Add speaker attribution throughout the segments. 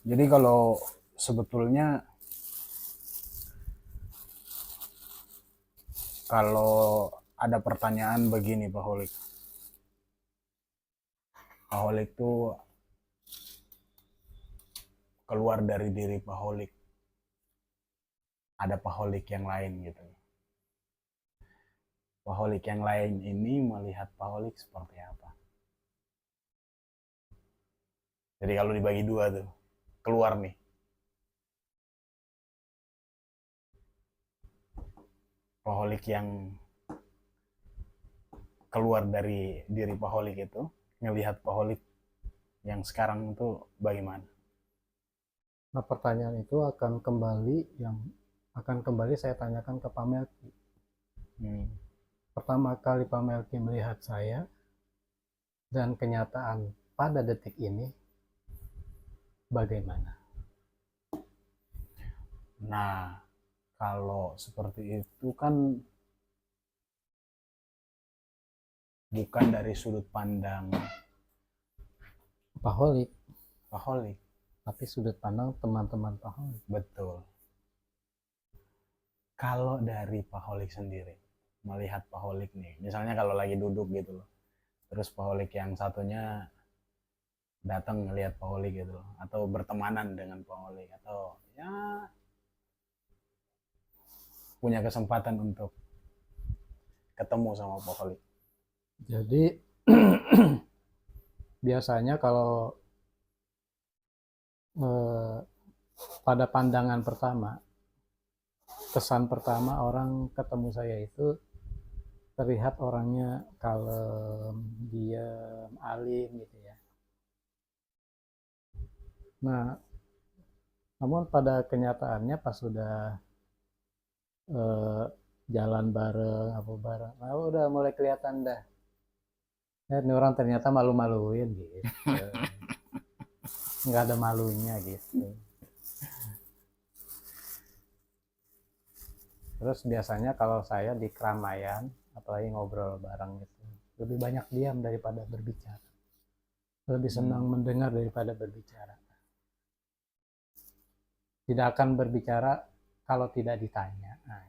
Speaker 1: Jadi kalau sebetulnya kalau ada pertanyaan begini Pak Holik. Pak Holik tuh keluar dari diri Pak Holik. Ada Pak Holik yang lain gitu. Pak Holik yang lain ini melihat Pak Holik seperti apa. Jadi kalau dibagi dua tuh, keluar nih. Pak Holik yang keluar dari diri Pak Holik itu, ngelihat Pak Holik yang sekarang itu bagaimana?
Speaker 2: Nah, pertanyaan itu akan kembali saya tanyakan ke Pak Melki.
Speaker 1: Hmm.
Speaker 2: Pertama kali Pak Melki melihat saya dan kenyataan pada detik ini bagaimana?
Speaker 1: Nah, kalau seperti itu kan bukan dari sudut pandang
Speaker 2: Pak Holik,
Speaker 1: Pak Holik.
Speaker 2: tapi sudut pandang teman-teman Pak Holik.
Speaker 1: Betul. Kalau dari Pak Holik sendiri, melihat Pak Holik nih, misalnya kalau lagi duduk gitu loh, terus Pak Holik yang satunya datang ngelihat Pak Holik gitu loh, atau bertemanan dengan Pak Holik, atau ya punya kesempatan untuk ketemu sama Pak Holik.
Speaker 2: Jadi biasanya kalau eh, pada pandangan pertama, kesan pertama orang ketemu saya itu terlihat orangnya kalem, diam, alim gitu ya. Nah, namun pada kenyataannya pas sudah eh, jalan bareng, apa bareng, nah udah mulai kelihatan dah. Ya, ini orang ternyata malu-maluin gitu, nggak ada malunya gitu. Terus biasanya kalau saya di keramaian, apalagi ngobrol bareng gitu, lebih banyak diam daripada berbicara. Lebih senang
Speaker 1: Hmm.
Speaker 2: mendengar daripada berbicara. Tidak akan berbicara kalau tidak ditanya. Nah,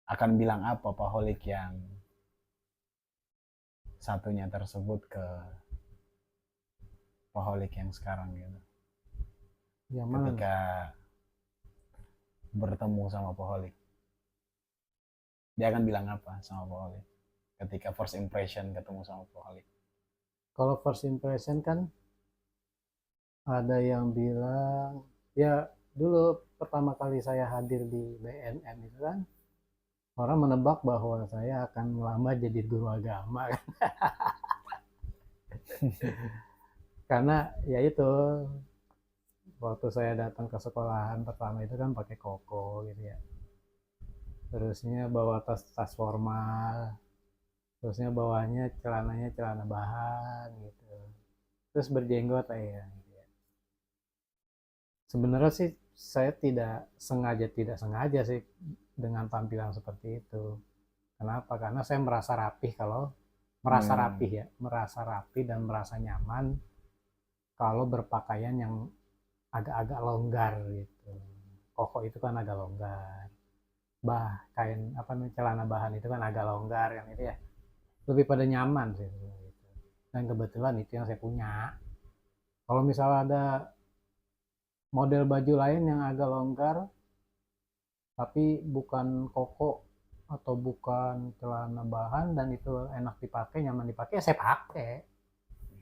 Speaker 1: Akan bilang apa Pak Holik yang satunya tersebut ke Pak Holik yang sekarang gitu?
Speaker 2: yang mana nih?
Speaker 1: Ketika bertemu sama Pak Holik, dia akan bilang apa sama Pak Holik? Ketika first impression ketemu sama Pak Holik.
Speaker 2: Kalau first impression kan ada yang bilang, ya dulu pertama kali saya hadir di BNN itu kan, orang menebak bahwa saya akan melamar jadi guru agama. Karena ya itu, waktu saya datang ke sekolahan pertama itu kan pakai koko gitu ya. Terusnya bawa tas-tas formal, terusnya bawahnya celananya celana bahan gitu. Terus berjenggot ya. Gitu ya. Sebenarnya sih saya tidak sengaja sih dengan tampilan seperti itu. Kenapa? Karena saya
Speaker 1: Hmm.
Speaker 2: merasa rapi dan merasa nyaman kalau berpakaian yang agak-agak longgar gitu. Koko itu kan agak longgar. Kain apa namanya celana bahan itu kan agak longgar yang itu ya. Lebih pada nyaman sih gitu. Dan kebetulan itu yang saya punya. Kalau misalnya ada model baju lain yang agak longgar tapi bukan koko atau bukan celana bahan dan itu enak dipakai, nyaman dipakai, ya saya pakai.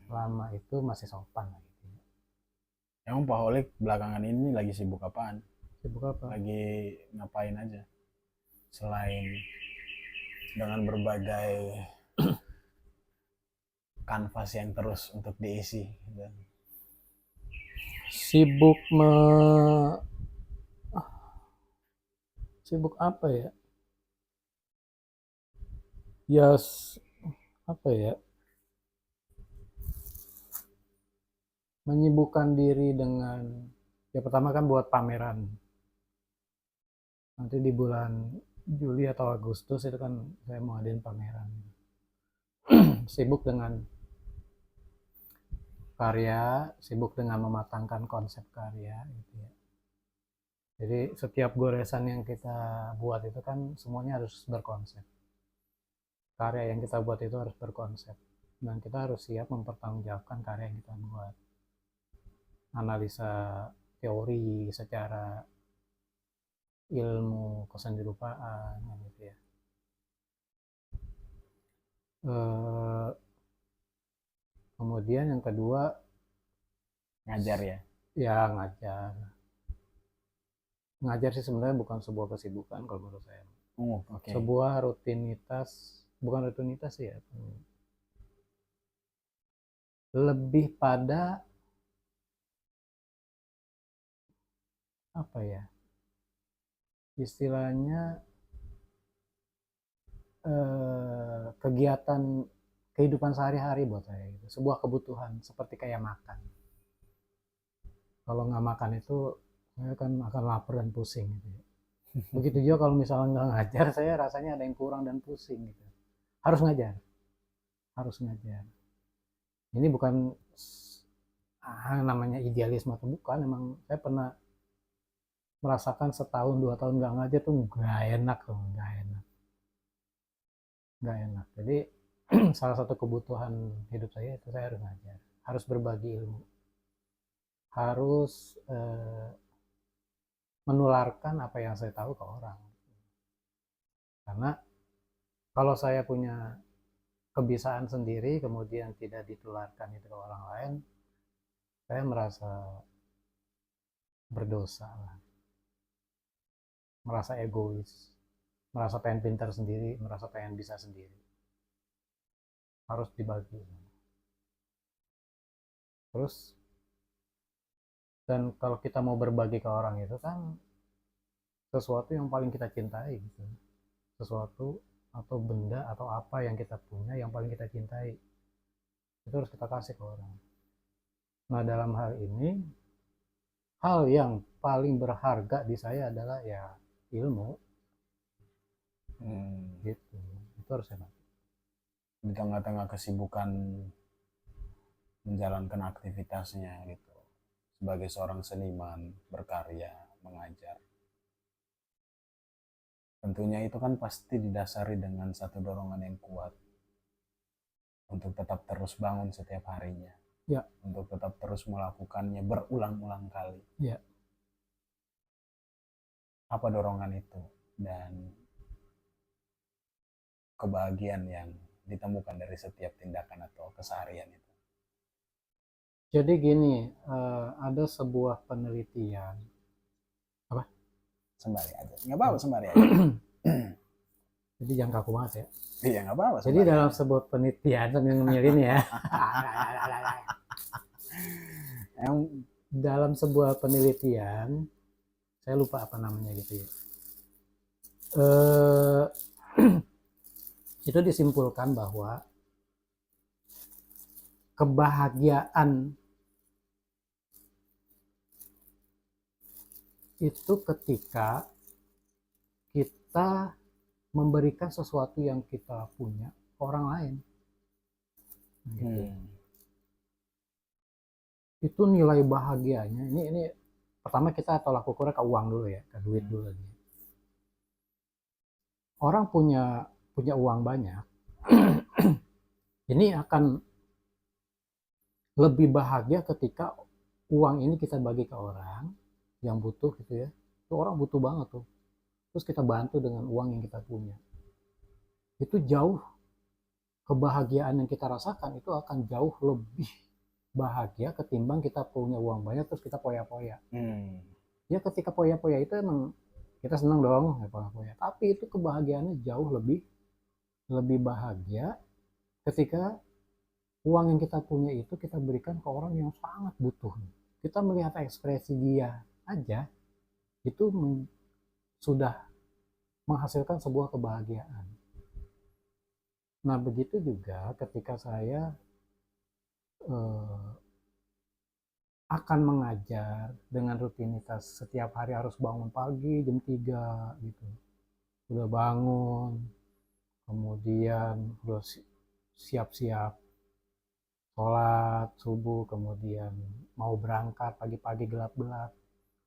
Speaker 2: Selama itu masih sopan lah gitu.
Speaker 1: Emang Pak Holik belakangan ini lagi sibuk apaan?
Speaker 2: Sibuk apa?
Speaker 1: Lagi ngapain aja? Selain dengan berbagai kanvas yang terus untuk diisi. Gitu.
Speaker 2: Sibuk me sibuk apa ya? Ya apa ya? Menyibukkan diri dengan ya pertama kan buat pameran. Nanti di bulan Juli atau Agustus itu kan saya mau adain pameran. Sibuk dengan karya, sibuk dengan mematangkan konsep karya gitu ya. Jadi setiap goresan yang kita buat itu kan semuanya harus berkonsep. Karya yang kita buat itu harus berkonsep. Dan kita harus siap mempertanggungjawabkan karya yang kita buat. Analisa teori secara ilmu kesendirupaan gitu ya. Kemudian yang kedua,
Speaker 1: Ngajar ya.
Speaker 2: ya ngajar. Ngajar sih sebenarnya bukan sebuah kesibukan kalau menurut saya.
Speaker 1: Oke.
Speaker 2: Sebuah rutinitas, bukan rutinitas sih ya. Lebih pada apa ya? Istilahnya kegiatan kehidupan sehari-hari buat saya gitu. Sebuah kebutuhan seperti kayak makan. Kalau nggak makan itu saya kan akan lapar dan pusing gitu ya. Begitu juga kalau misalnya nggak ngajar, saya rasanya ada yang kurang dan pusing gitu. Harus ngajar, harus ngajar. Ini bukan namanya idealisme atau bukan, emang saya pernah merasakan setahun 2 tahun nggak ngajar tuh nggak enak loh, nggak enak. Jadi salah satu kebutuhan hidup saya itu saya harus ngajar, harus berbagi ilmu, harus menularkan apa yang saya tahu ke orang. Karena kalau saya punya kebiasaan sendiri kemudian tidak ditularkan itu ke orang lain, saya merasa berdosa lah, merasa egois, merasa pengen pintar sendiri, merasa pengen bisa sendiri. Harus dibagi. Terus, dan kalau kita mau berbagi ke orang itu kan sesuatu yang paling kita cintai gitu. Sesuatu atau benda atau apa yang kita punya yang paling kita cintai. Itu harus kita kasih ke orang. Nah, dalam hal ini, hal yang paling berharga di saya adalah ya ilmu. Gitu. Itu harus saya pakai.
Speaker 1: Di tengah-tengah kesibukan menjalankan aktivitasnya gitu. Sebagai seorang seniman, berkarya, mengajar. Tentunya itu kan pasti didasari dengan satu dorongan yang kuat untuk tetap terus bangun setiap harinya.
Speaker 2: Ya.
Speaker 1: Untuk tetap terus melakukannya berulang-ulang kali.
Speaker 2: Ya.
Speaker 1: Apa dorongan itu dan kebahagiaan yang ditemukan dari setiap tindakan atau keseharian itu?
Speaker 2: Jadi gini, ada sebuah penelitian. Apa?
Speaker 1: Sembari aja. Nggak apa-apa sembari aja.
Speaker 2: Jadi jangan kaku banget ya.
Speaker 1: Iya nggak apa-apa.
Speaker 2: Jadi dalam sebuah penelitian sambil ngemil ini ya. Dalam sebuah penelitian, saya lupa apa namanya gitu ya. Itu disimpulkan bahwa kebahagiaan itu ketika kita memberikan sesuatu yang kita punya ke orang lain. Gitu. Itu nilai bahagianya. Ini pertama kita tolak ukurnya ke uang dulu ya, ke duit dulu. Orang punya uang banyak, ini akan lebih bahagia ketika uang ini kita bagi ke orang yang butuh gitu ya. Itu orang butuh banget tuh. Terus kita bantu dengan uang yang kita punya. Itu jauh kebahagiaan yang kita rasakan itu akan jauh lebih bahagia ketimbang kita punya uang banyak terus kita poya-poya. Ya ketika poya-poya itu emang kita senang dong ya poya-poya. Tapi itu kebahagiaannya jauh lebih bahagia ketika uang yang kita punya itu kita berikan ke orang yang sangat butuh. Kita melihat ekspresi dia aja itu sudah menghasilkan sebuah kebahagiaan. Nah begitu juga ketika saya akan mengajar dengan rutinitas setiap hari harus bangun pagi jam 3 gitu. Udah bangun, kemudian udah siap-siap sholat subuh, kemudian mau berangkat pagi-pagi gelap-gelap,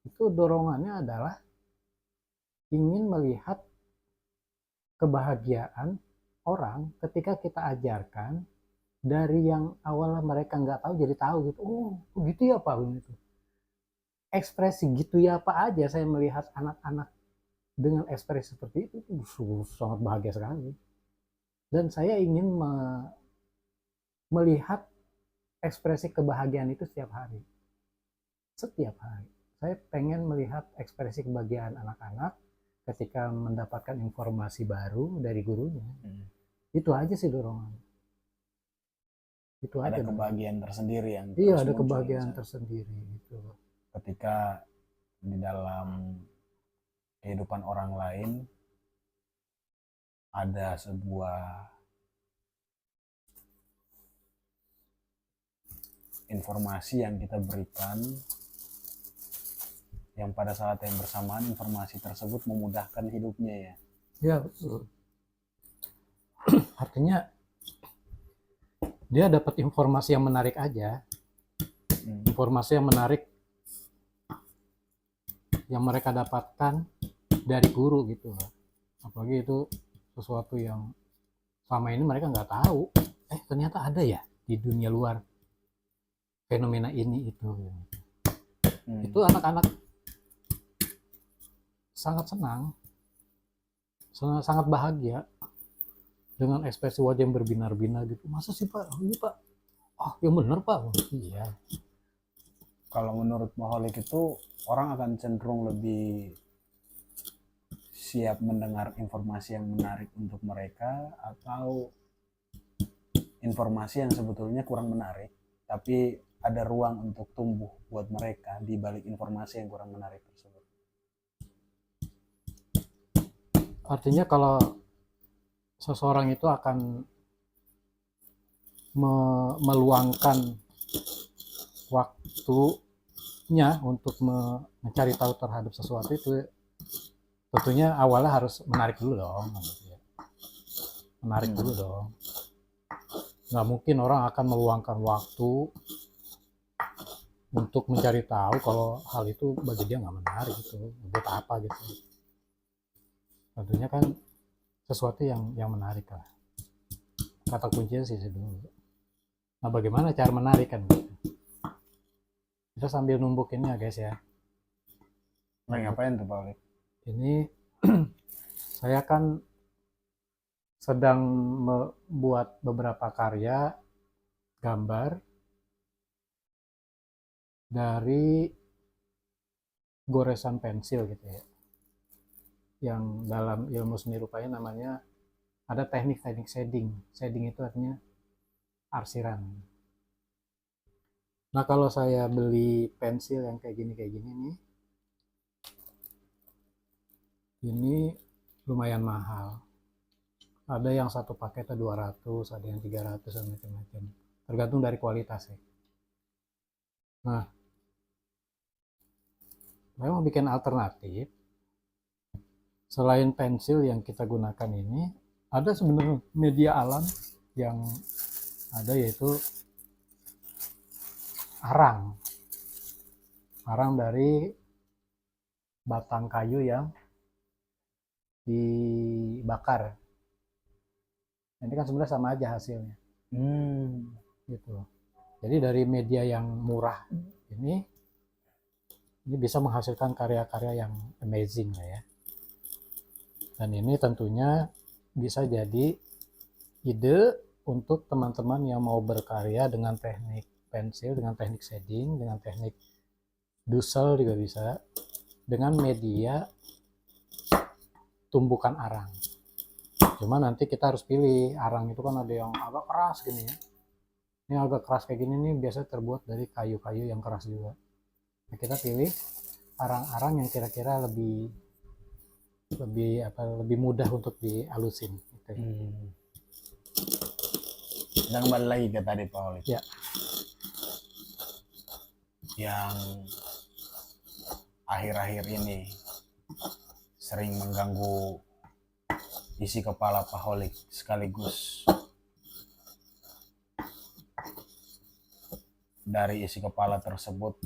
Speaker 2: itu dorongannya adalah ingin melihat kebahagiaan orang ketika kita ajarkan dari yang awalnya mereka nggak tahu jadi tahu gitu. Oh, begitu ya Pak, gitu. Ekspresi gitu ya Pak aja saya melihat anak-anak dengan ekspresi seperti itu sangat bahagia sekali. Dan saya ingin melihat ekspresi kebahagiaan itu setiap hari. Setiap hari. Saya pengen melihat ekspresi kebahagiaan anak-anak ketika mendapatkan informasi baru dari gurunya. Itu aja sih dorongan. Itu
Speaker 1: Ada
Speaker 2: aja
Speaker 1: kebahagiaan tersendiri yang
Speaker 2: iya,
Speaker 1: terus
Speaker 2: ada
Speaker 1: muncul
Speaker 2: kebahagiaan
Speaker 1: misalnya.
Speaker 2: tersendiri gitu.
Speaker 1: Ketika di dalam kehidupan orang lain ada sebuah informasi yang kita berikan, yang pada saat yang bersamaan informasi tersebut memudahkan hidupnya ya.
Speaker 2: Ya betul. Artinya dia dapat informasi yang menarik aja, informasi yang menarik yang mereka dapatkan dari guru gitu. Apalagi itu sesuatu yang selama ini mereka nggak tahu. Ternyata ada ya di dunia luar fenomena ini itu. Itu anak-anak sangat senang, sangat bahagia dengan ekspresi wajah yang berbinar-binar gitu. Masa sih Pak? Ini Pak? Oh, yang benar Pak. Iya.
Speaker 1: Kalau menurut Maholik itu orang akan cenderung lebih siap mendengar informasi yang menarik untuk mereka atau informasi yang sebetulnya kurang menarik tapi ada ruang untuk tumbuh buat mereka di balik informasi yang kurang menarik tersebut.
Speaker 2: Artinya kalau seseorang itu akan meluangkan waktunya untuk mencari tahu terhadap sesuatu itu, tentunya awalnya harus menarik dulu dong. Menarik dulu dong. Nggak mungkin orang akan meluangkan waktu untuk mencari tahu kalau hal itu bagi dia nggak menarik gitu. Buat apa gitu. Tentunya kan sesuatu yang menarik lah. Kata kuncinya sih dulu. Nah, bagaimana cara menarik kan gitu. Kita sambil numbuk ini ya guys ya.
Speaker 1: Nah, ngapain tuh Pak Olik?
Speaker 2: Ini saya kan sedang membuat beberapa karya gambar dari goresan pensil gitu ya. Yang dalam ilmu seni rupanya namanya ada teknik-teknik shading. Shading itu artinya arsiran. Nah, kalau saya beli pensil yang kayak gini nih, ini lumayan mahal. Ada yang satu paketnya 200, ada yang 300 dan macam-macam. Tergantung dari kualitas ya. Nah, saya mau bikin alternatif. Selain pensil yang kita gunakan ini, ada sebenarnya media alam yang ada yaitu arang. Arang dari batang kayu yang dibakar. Ini kan sebenarnya sama aja hasilnya. Gitu. Jadi dari media yang murah ini bisa menghasilkan karya-karya yang amazing lah ya. Dan ini tentunya bisa jadi ide untuk teman-teman yang mau berkarya dengan teknik pensil, dengan teknik shading, dengan teknik dusel juga bisa, dengan media tumbukan arang. Cuma nanti kita harus pilih, arang itu kan ada yang agak keras gini ya. Ini agak keras kayak gini nih biasa terbuat dari kayu-kayu yang keras juga. Nah, kita pilih arang-arang yang kira-kira lebih mudah untuk dihalusin gitu.
Speaker 1: Kita kembali lagi ke tadi Pak Olik.
Speaker 2: Ya.
Speaker 1: Yang akhir-akhir ini sering mengganggu isi kepala Pak Holik sekaligus dari isi kepala tersebut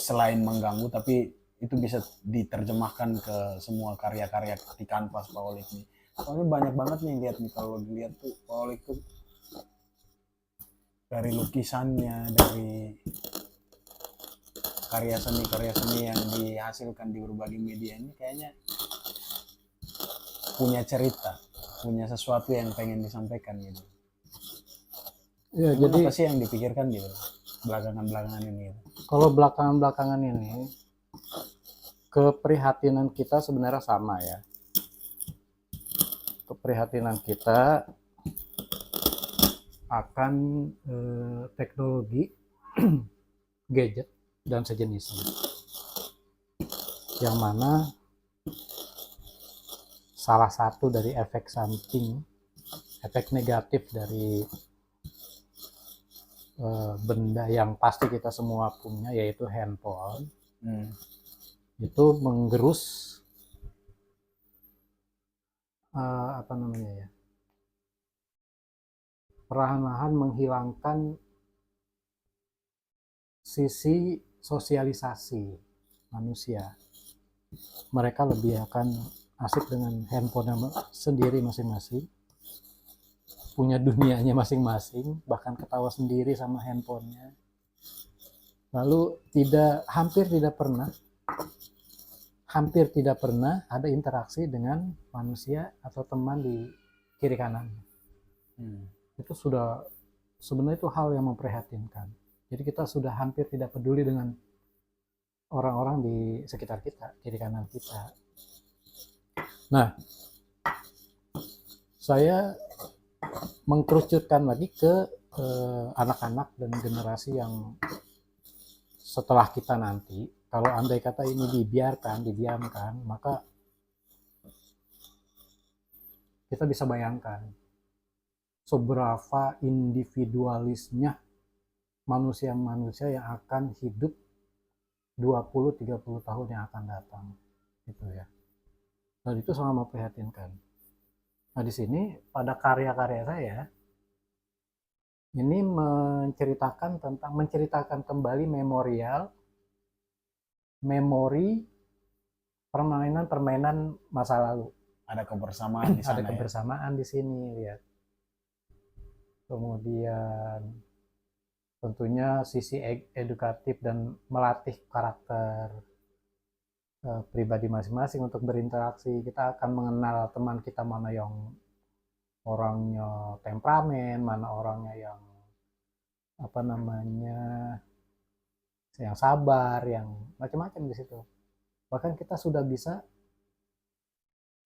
Speaker 1: selain mengganggu tapi itu bisa diterjemahkan ke semua karya-karya di kanvas Pak Olik nih. Soalnya banyak banget nih lihat nih, kalau dilihat tuh Pak Olik tuh dari lukisannya, dari karya seni yang dihasilkan di berbagai media ini kayaknya punya cerita, punya sesuatu yang pengen disampaikan gitu.
Speaker 2: Ya,
Speaker 1: Emang
Speaker 2: jadi
Speaker 1: apa sih yang dipikirkan gitu belakangan-belakangan ini gitu?
Speaker 2: kalau belakangan-belakangan ini keprihatinan kita sebenarnya sama ya. Keprihatinan kita akan teknologi, gadget dan sejenisnya, yang mana salah satu dari efek samping, efek negatif dari benda yang pasti kita semua punya, yaitu handphone, itu menggerus apa namanya ya, perlahan-lahan menghilangkan sisi sosialisasi manusia. Mereka lebih akan asik dengan handphone sendiri masing-masing, punya dunianya masing-masing, bahkan ketawa sendiri sama handphonenya. Lalu hampir tidak pernah ada interaksi dengan manusia atau teman di kiri kanan. Itu sudah sebenarnya itu hal yang memprihatinkan. Jadi kita sudah hampir tidak peduli dengan orang-orang di sekitar kita, kiri kanan kita. Nah, saya mengkerucutkan lagi ke anak-anak dan generasi yang setelah kita nanti. Kalau andai kata ini didiamkan, maka kita bisa bayangkan seberapa individualisnya manusia-manusia yang akan hidup 20-30 tahun yang akan datang, gitu ya. Dan itu sangat memprihatinkan. Nah, di sini pada karya-karya saya ini menceritakan kembali memori permainan masa lalu.
Speaker 1: Ada kebersamaan di sana.
Speaker 2: Ada kebersamaan di sini, lihat. Kemudian tentunya sisi edukatif dan melatih karakter pribadi masing-masing untuk berinteraksi. Kita akan mengenal teman kita mana yang orangnya temperamen, mana orangnya yang yang sabar, yang macam-macam di situ. Bahkan kita sudah bisa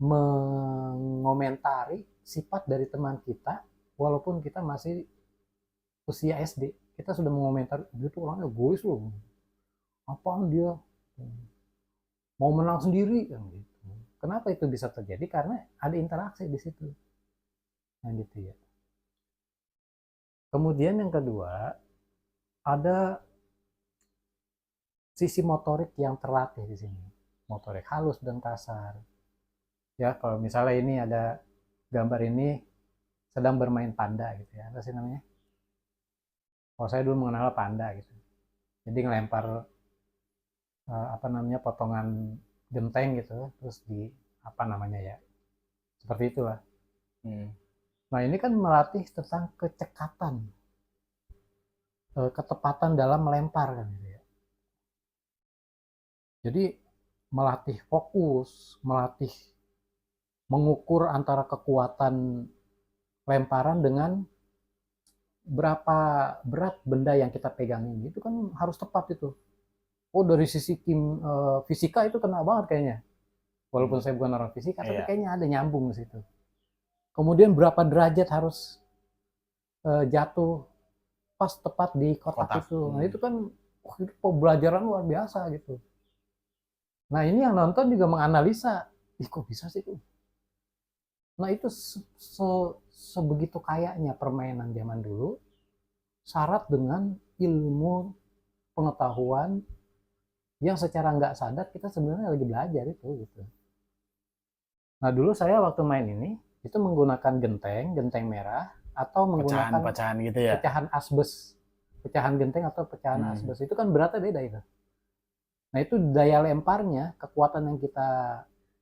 Speaker 2: mengomentari sifat dari teman kita walaupun kita masih usia SD. Kita sudah mengomentari, dia tuh orangnya egois loh, apaan dia mau menang sendiri kan gitu. Kenapa itu bisa terjadi? Karena ada interaksi di situ. Nah, gitu ya. Kemudian yang kedua, ada sisi motorik yang terlatih di sini. Motorik halus dan kasar. Ya, kalau misalnya ini ada gambar ini sedang bermain panda gitu ya. Apa sih namanya? Kalau saya dulu mengenal panda gitu. Jadi ngelempar potongan genteng gitu, terus di seperti itulah. Nah, ini kan melatih tentang kecekatan, ketepatan dalam melempar kan gitu ya. Jadi melatih fokus, melatih mengukur antara kekuatan lemparan dengan berapa berat benda yang kita pegang ini. Itu kan harus tepat itu. Oh, dari sisi fisika itu kena banget kayaknya. Walaupun saya bukan orang fisika, tapi kayaknya ada nyambung di situ. Kemudian berapa derajat harus jatuh pas tepat di kotak. Itu. Nah, itu kan itu pembelajaran luar biasa gitu. Nah, ini yang nonton juga menganalisa, kok bisa sih itu? Nah, itu sebegitu kayaknya permainan zaman dulu, syarat dengan ilmu pengetahuan yang secara nggak sadar kita sebenarnya lagi belajar itu gitu. Nah, dulu saya waktu main ini itu menggunakan genteng merah atau menggunakan
Speaker 1: pecahan-pecahan gitu ya.
Speaker 2: pecahan asbes, pecahan genteng atau pecahan asbes, itu kan beratnya beda itu. Nah itu daya lemparnya, kekuatan yang kita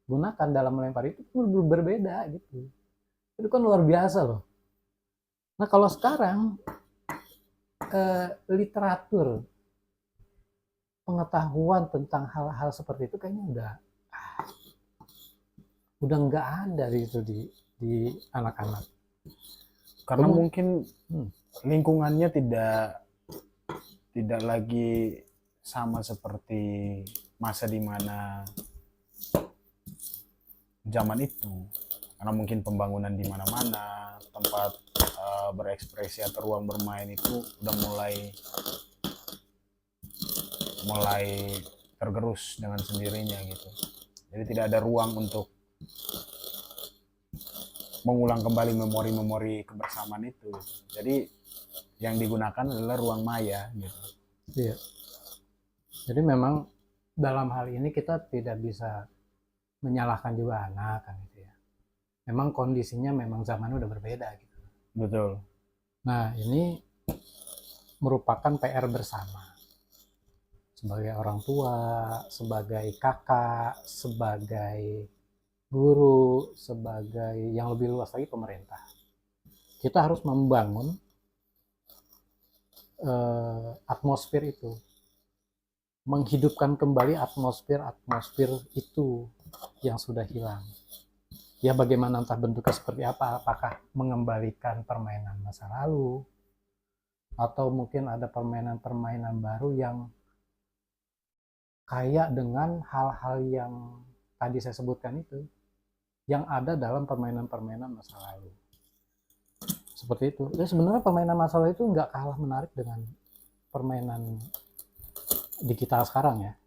Speaker 2: gunakan dalam melempar itu berbeda gitu. Itu kan luar biasa loh. Nah kalau sekarang literatur pengetahuan tentang hal-hal seperti itu kayaknya udah nggak ada di anak-anak.
Speaker 1: Karena mungkin lingkungannya tidak lagi sama seperti masa dimana zaman itu. Karena mungkin pembangunan di mana-mana, tempat berekspresi atau ruang bermain itu udah mulai tergerus dengan sendirinya gitu. Jadi tidak ada ruang untuk mengulang kembali memori-memori kebersamaan itu. Jadi yang digunakan adalah ruang maya gitu.
Speaker 2: Iya. Jadi memang dalam hal ini kita tidak bisa menyalahkan juga anak kan gitu ya. Memang kondisinya memang zaman udah berbeda gitu.
Speaker 1: Betul.
Speaker 2: Nah, ini merupakan PR bersama. Sebagai orang tua, sebagai kakak, sebagai guru, sebagai yang lebih luas lagi pemerintah. Kita harus membangun atmosfer itu, menghidupkan kembali atmosfer itu yang sudah hilang. Ya bagaimana entah bentuknya seperti apa, apakah mengembalikan permainan masa lalu, atau mungkin ada permainan-permainan baru yang kaya dengan hal-hal yang tadi saya sebutkan itu, yang ada dalam permainan-permainan masa lalu. Seperti itu. Jadi sebenarnya permainan masa lalu itu nggak kalah menarik dengan permainan digital sekarang ya.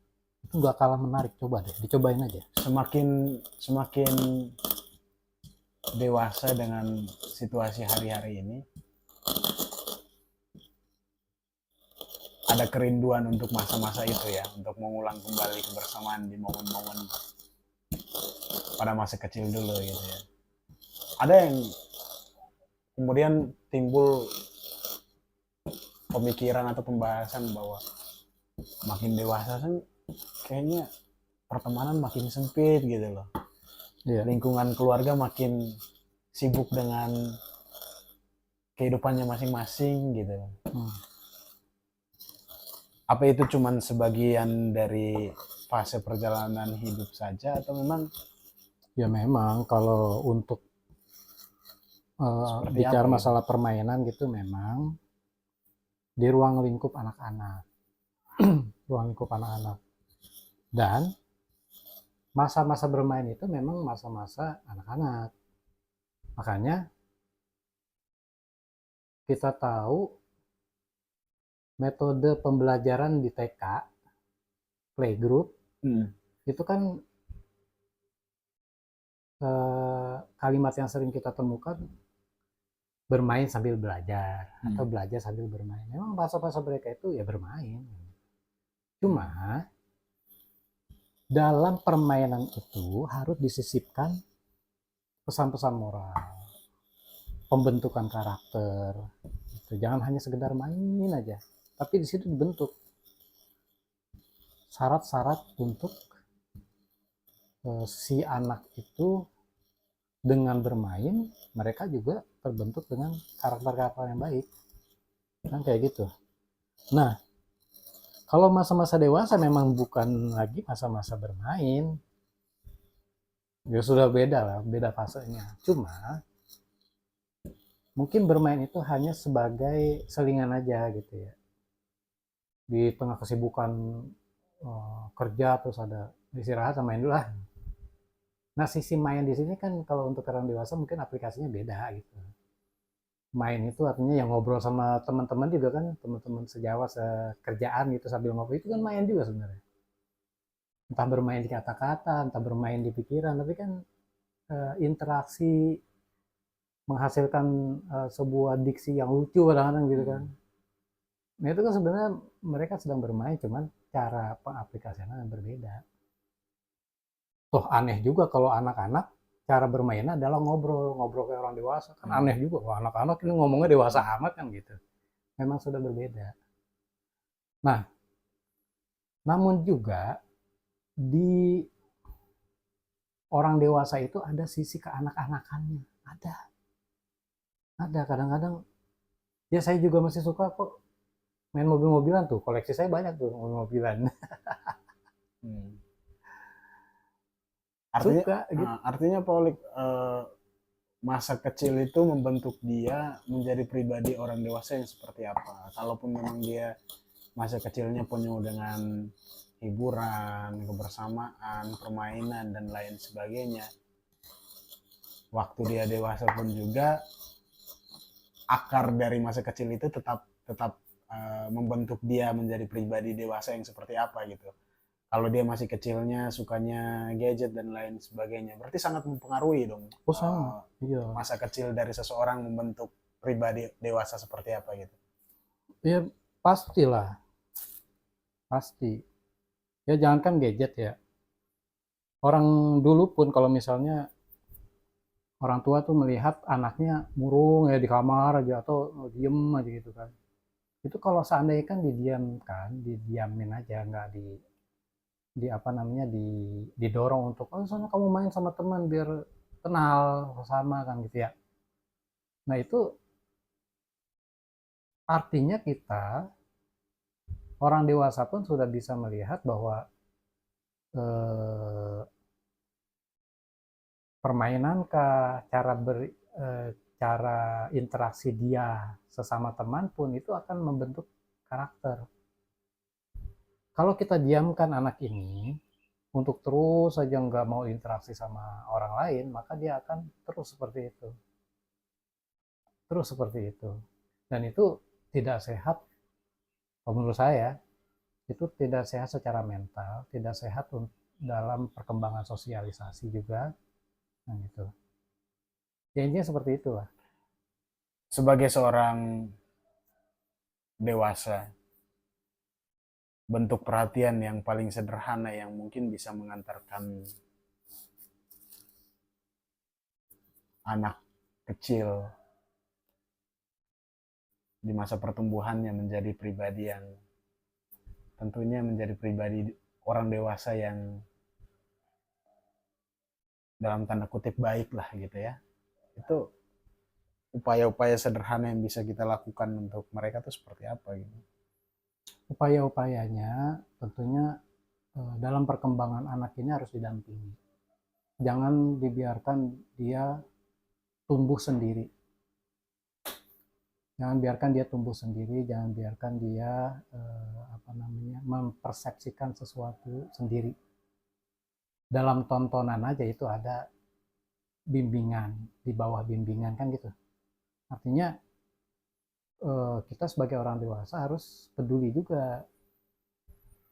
Speaker 2: Itu nggak kalah menarik, coba deh, dicobain aja.
Speaker 1: Semakin dewasa dengan situasi hari-hari ini, ada kerinduan untuk masa-masa itu ya, untuk mengulang kembali kebersamaan di momen-momen pada masa kecil dulu gitu ya. Ada yang kemudian timbul pemikiran atau pembahasan bahwa makin dewasa kan kayaknya pertemanan makin sempit gitu loh. Lingkungan keluarga makin sibuk dengan kehidupannya masing-masing gitu. Apa itu cuman sebagian dari fase perjalanan hidup saja atau memang?
Speaker 2: Ya memang kalau untuk bicara masalah gitu? Permainan gitu memang di ruang lingkup anak-anak. Ruang lingkup anak-anak. Dan masa-masa bermain itu memang masa-masa anak-anak. Makanya kita tahu metode pembelajaran di TK, playgroup, itu kan kalimat yang sering kita temukan bermain sambil belajar atau belajar sambil bermain. Memang masa-masa mereka itu ya bermain. Cuma dalam permainan itu harus disisipkan pesan-pesan moral, pembentukan karakter. Gitu. Jangan hanya sekedar main aja, tapi di situ dibentuk syarat-syarat untuk si anak itu dengan bermain mereka juga terbentuk dengan karakter-karakter yang baik, kan kayak gitu. Nah, kalau masa-masa dewasa memang bukan lagi masa-masa bermain, ya sudah beda lah, beda fasenya. Cuma mungkin bermain itu hanya sebagai selingan aja gitu ya. Di tengah kesibukan kerja terus ada istirahat sama main dulu lah. Nah sisi main di sini kan kalau untuk orang dewasa mungkin aplikasinya beda gitu. Main itu artinya yang ngobrol sama teman-teman juga kan, teman-teman sejawat sekerjaan gitu sambil ngobrol, itu kan main juga sebenarnya. Entah bermain di kata-kata, entah bermain di pikiran, tapi kan interaksi menghasilkan sebuah diksi yang lucu kadang-kadang gitu kan. Nah itu kan sebenarnya mereka sedang bermain, cuman cara pengaplikasiannya berbeda. Toh aneh juga kalau anak-anak cara bermainnya adalah ngobrol kayak orang dewasa. Kan aneh juga, wah anak-anak ini ngomongnya dewasa amat kan gitu. Memang sudah berbeda. Nah, namun juga di orang dewasa itu ada sisi keanak-anakannya. Ada kadang-kadang. Ya saya juga masih suka kok main mobil-mobilan tuh. Koleksi saya banyak tuh mobil-mobilan.
Speaker 1: Hmm. Artinya,
Speaker 2: Suka gitu.
Speaker 1: artinya Paulik, masa kecil itu membentuk dia menjadi pribadi orang dewasa yang seperti apa. Kalaupun memang dia masa kecilnya penuh dengan hiburan, kebersamaan, permainan dan lain sebagainya, waktu dia dewasa pun juga akar dari masa kecil itu tetap tetap membentuk dia menjadi pribadi dewasa yang seperti apa gitu. Kalau dia masih kecilnya sukanya gadget dan lain sebagainya, berarti sangat mempengaruhi dong
Speaker 2: Oh sama, iya.
Speaker 1: masa kecil dari seseorang membentuk pribadi dewasa seperti apa gitu.
Speaker 2: Ya pastilah, pasti. Ya jangankan gadget ya. Orang dulu pun kalau misalnya orang tua tuh melihat anaknya murung ya di kamar aja atau diem aja gitu kan. Itu kalau seandainya kan didiamin aja, nggak di apa namanya didorong untuk oh sana kamu main sama teman biar kenal sama kan gitu ya. Nah itu artinya kita orang dewasa pun sudah bisa melihat bahwa eh, permainan kah, cara interaksi dia sesama teman pun itu akan membentuk karakter. Kalau kita diamkan anak ini untuk terus saja nggak mau interaksi sama orang lain, maka dia akan terus seperti itu. Terus seperti itu. Dan itu tidak sehat, menurut saya, itu tidak sehat secara mental, tidak sehat dalam perkembangan sosialisasi juga. Nah, itu. Ya, intinya seperti itu lah.
Speaker 1: Sebagai seorang dewasa, bentuk perhatian yang paling sederhana yang mungkin bisa mengantarkan anak kecil di masa pertumbuhannya menjadi pribadi yang tentunya menjadi pribadi orang dewasa yang dalam tanda kutip baik lah gitu ya. Itu upaya-upaya sederhana yang bisa kita lakukan untuk mereka tuh seperti apa gitu.
Speaker 2: Upaya-upayanya tentunya dalam perkembangan anak ini harus didampingi. Jangan dibiarkan dia tumbuh sendiri. Jangan biarkan dia tumbuh sendiri, jangan biarkan dia mempersepsikan sesuatu sendiri. Dalam tontonan aja itu ada bimbingan, di bawah bimbingan kan gitu. Artinya kita sebagai orang dewasa harus peduli juga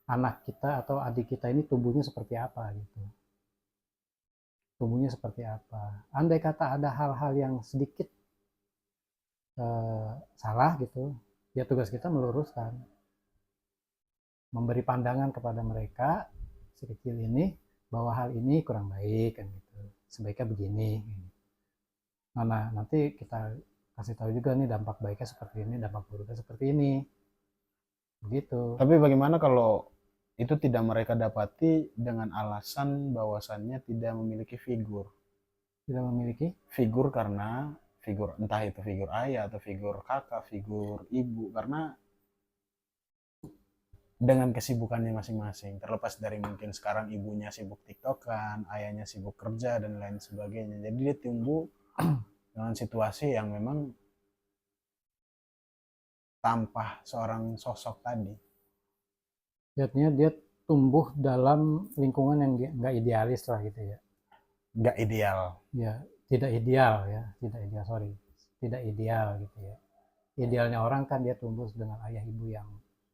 Speaker 2: anak kita atau adik kita ini tumbuhnya seperti apa gitu. Tumbuhnya seperti apa. Andai kata ada hal-hal yang sedikit salah gitu, ya tugas kita meluruskan, memberi pandangan kepada mereka si kecil ini bahwa hal ini kurang baik kan gitu, sebaiknya begini. Nah nanti kita kasih tahu juga nih dampak baiknya seperti ini, dampak buruknya seperti ini, begitu.
Speaker 1: Tapi bagaimana kalau itu tidak mereka dapati dengan alasan bahwasannya tidak memiliki figur?
Speaker 2: Tidak memiliki
Speaker 1: Figur karena figur entah itu figur ayah atau figur kakak, figur ibu, karena dengan kesibukannya masing-masing, terlepas dari mungkin sekarang ibunya sibuk tiktokan, ayahnya sibuk kerja dan lain sebagainya, jadi dia tumbuh dengan situasi yang memang tanpa seorang sosok tadi.
Speaker 2: jadinya dia tumbuh dalam lingkungan yang nggak idealis lah gitu ya.
Speaker 1: Nggak ideal.
Speaker 2: Ya tidak ideal ya, tidak ideal, sorry, tidak ideal gitu ya. Idealnya orang kan dia tumbuh dengan ayah ibu yang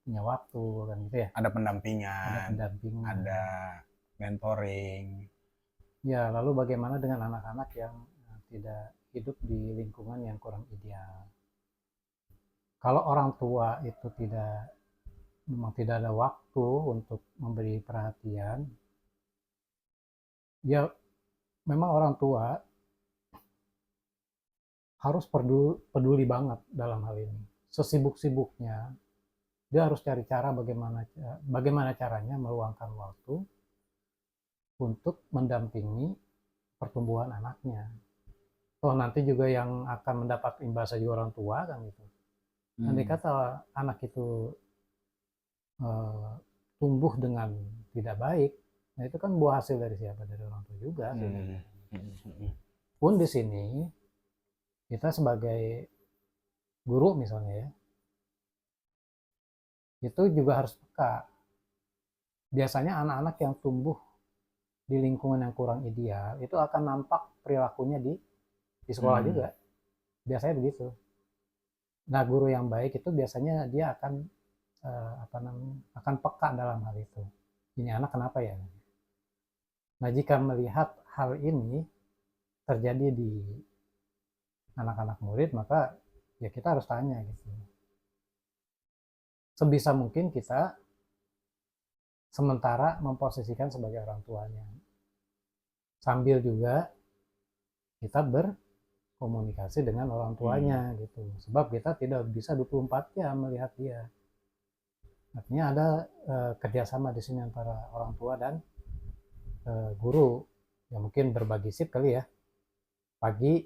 Speaker 2: punya waktu kan gitu ya.
Speaker 1: Ada pendampingan,
Speaker 2: Ada pendampingan,
Speaker 1: ada mentoring.
Speaker 2: ya lalu bagaimana dengan anak-anak yang tidak hidup di lingkungan yang kurang ideal. Kalau orang tua itu memang tidak ada waktu untuk memberi perhatian, ya memang orang tua harus peduli banget dalam hal ini. Sesibuk-sibuknya, dia harus cari cara bagaimana caranya meluangkan waktu untuk mendampingi pertumbuhan anaknya. Toh nanti juga yang akan mendapat imbasnya juga orang tua kan gitu. Andai kata anak itu tumbuh dengan tidak baik, nah itu kan buah hasil dari siapa? Dari orang tua juga. Pun di sini kita sebagai guru misalnya ya, itu juga harus peka. Biasanya anak-anak yang tumbuh di lingkungan yang kurang ideal itu akan nampak perilakunya di sekolah juga. Biasanya begitu. Nah, guru yang baik itu biasanya dia akan akan peka dalam hal itu. Ini anak kenapa ya? Nah, jika melihat hal ini terjadi di anak-anak murid, maka ya kita harus tanya gitu. Sebisa mungkin kita sementara memposisikan sebagai orang tuanya. Sambil juga kita berkomunikasi dengan orang tuanya gitu. Sebab kita tidak bisa 24 jam melihat dia. Artinya ada kerjasama di sini antara orang tua dan guru. Ya mungkin berbagi shift kali ya. Pagi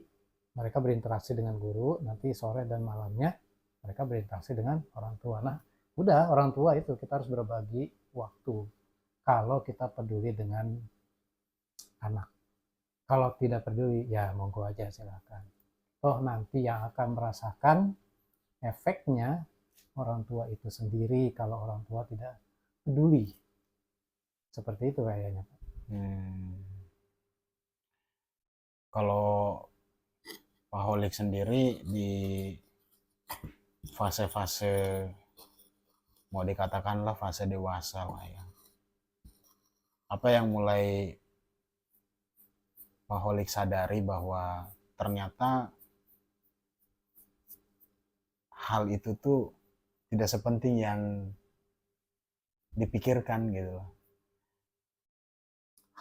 Speaker 2: mereka berinteraksi dengan guru, nanti sore dan malamnya mereka berinteraksi dengan orang tua. Nah, udah orang tua itu kita harus berbagi waktu kalau kita peduli dengan anak. Kalau tidak peduli ya monggo aja silakan. Toh nanti yang akan merasakan efeknya orang tua itu sendiri kalau orang tua tidak peduli. Seperti itu kayaknya Pak.
Speaker 1: Kalau Pak Holik sendiri di fase-fase, mau dikatakanlah fase dewasa lah ya, apa yang mulai Pak Holik sadari bahwa ternyata hal itu tuh tidak sepenting yang dipikirkan gitu loh.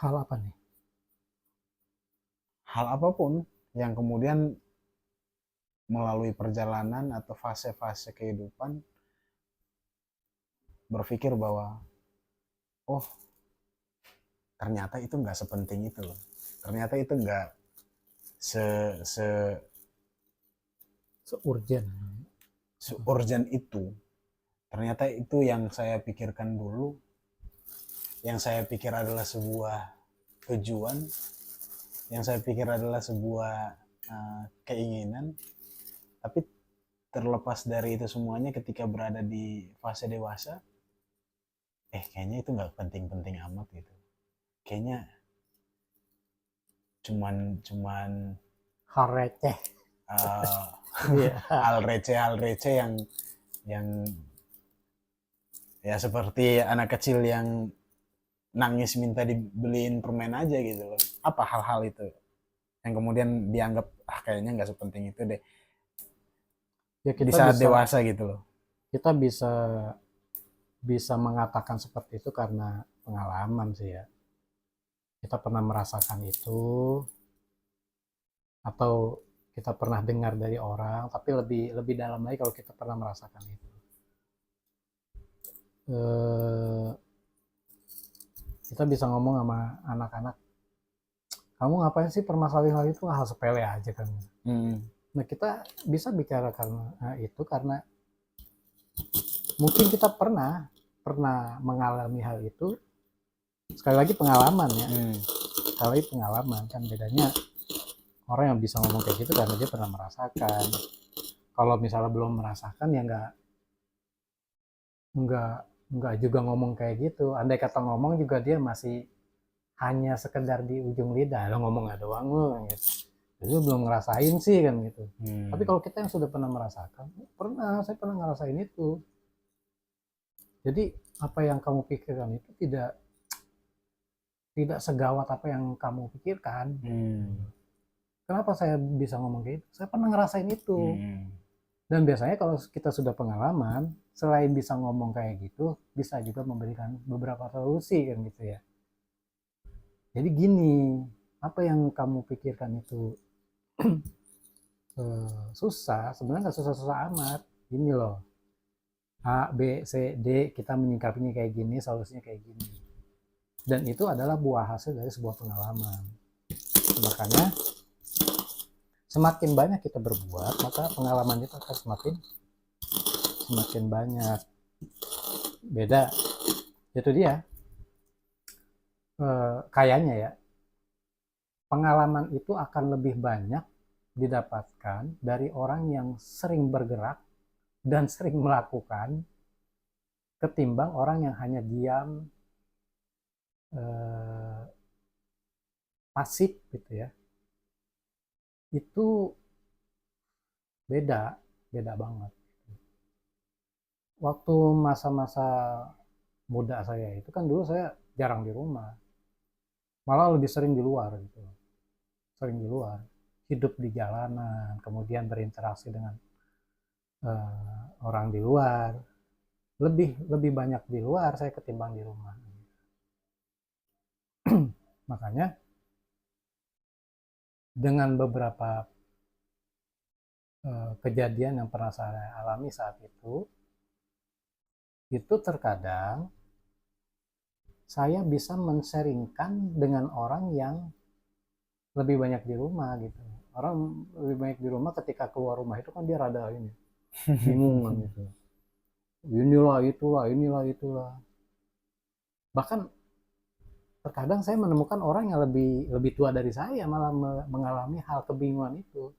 Speaker 2: Hal apa nih?
Speaker 1: Hal apapun yang kemudian melalui perjalanan atau fase-fase kehidupan berpikir bahwa oh ternyata itu nggak sepenting itu loh, ternyata itu nggak urgent itu, ternyata itu yang saya pikirkan dulu, yang saya pikir adalah sebuah tujuan, yang saya pikir adalah sebuah keinginan, tapi terlepas dari itu semuanya ketika berada di fase dewasa, kayaknya itu nggak penting-penting amat gitu, kayaknya cuman
Speaker 2: hal receh.
Speaker 1: hal receh yang ya seperti anak kecil yang nangis minta dibeliin permen aja gitu loh. Apa hal-hal itu yang kemudian dianggap kayaknya nggak sepenting itu deh
Speaker 2: Ya
Speaker 1: di saat dewasa gitu loh.
Speaker 2: Kita bisa mengatakan seperti itu karena pengalaman sih ya. Kita pernah merasakan itu atau kita pernah dengar dari orang, tapi lebih dalam lagi kalau kita pernah merasakan itu. Kita bisa ngomong sama anak-anak, kamu ngapain sih permasalahan hal itu, hal sepele aja kan. Nah kita bisa bicara karena itu karena mungkin kita pernah mengalami hal itu. Sekali lagi pengalaman ya. Sekali lagi pengalaman, kan bedanya orang yang bisa ngomong kayak gitu karena dia pernah merasakan. Kalau misalnya belum merasakan ya nggak juga ngomong kayak gitu. Andai kata ngomong juga dia masih hanya sekedar di ujung lidah, lo ngomong doang lo gitu. Jadi belum ngerasain sih kan gitu. Tapi kalau kita yang sudah pernah merasakan, saya pernah ngerasain itu. Jadi apa yang kamu pikirkan itu tidak segawat apa yang kamu pikirkan. Kenapa saya bisa ngomong kayak gitu? Saya pernah ngerasain itu. Dan biasanya kalau kita sudah pengalaman, selain bisa ngomong kayak gitu, bisa juga memberikan beberapa solusi kan gitu ya. Jadi gini, apa yang kamu pikirkan itu susah, sebenarnya nggak susah-susah amat. Ini loh, A, B, C, D, kita menyikapinya kayak gini, solusinya kayak gini. Dan itu adalah buah hasil dari sebuah pengalaman. Makanya semakin banyak kita berbuat, maka pengalaman itu akan semakin banyak. Beda, itu dia. Kayaknya ya, pengalaman itu akan lebih banyak didapatkan dari orang yang sering bergerak dan sering melakukan ketimbang orang yang hanya diam, pasif gitu ya. Itu beda, beda banget. Waktu masa-masa muda saya itu kan dulu saya jarang di rumah, malah lebih sering di luar gitu, sering di luar, hidup di jalanan, kemudian berinteraksi dengan orang di luar, lebih lebih banyak di luar saya ketimbang di rumah. Makanya dengan beberapa kejadian yang pernah saya alami saat itu terkadang saya bisa men-sharingkan dengan orang yang lebih banyak di rumah gitu. Orang lebih banyak di rumah ketika keluar rumah itu kan dia rada ini bingung kan gitu. Inilah itulah. Bahkan terkadang saya menemukan orang yang lebih lebih tua dari saya malah mengalami hal kebingungan itu.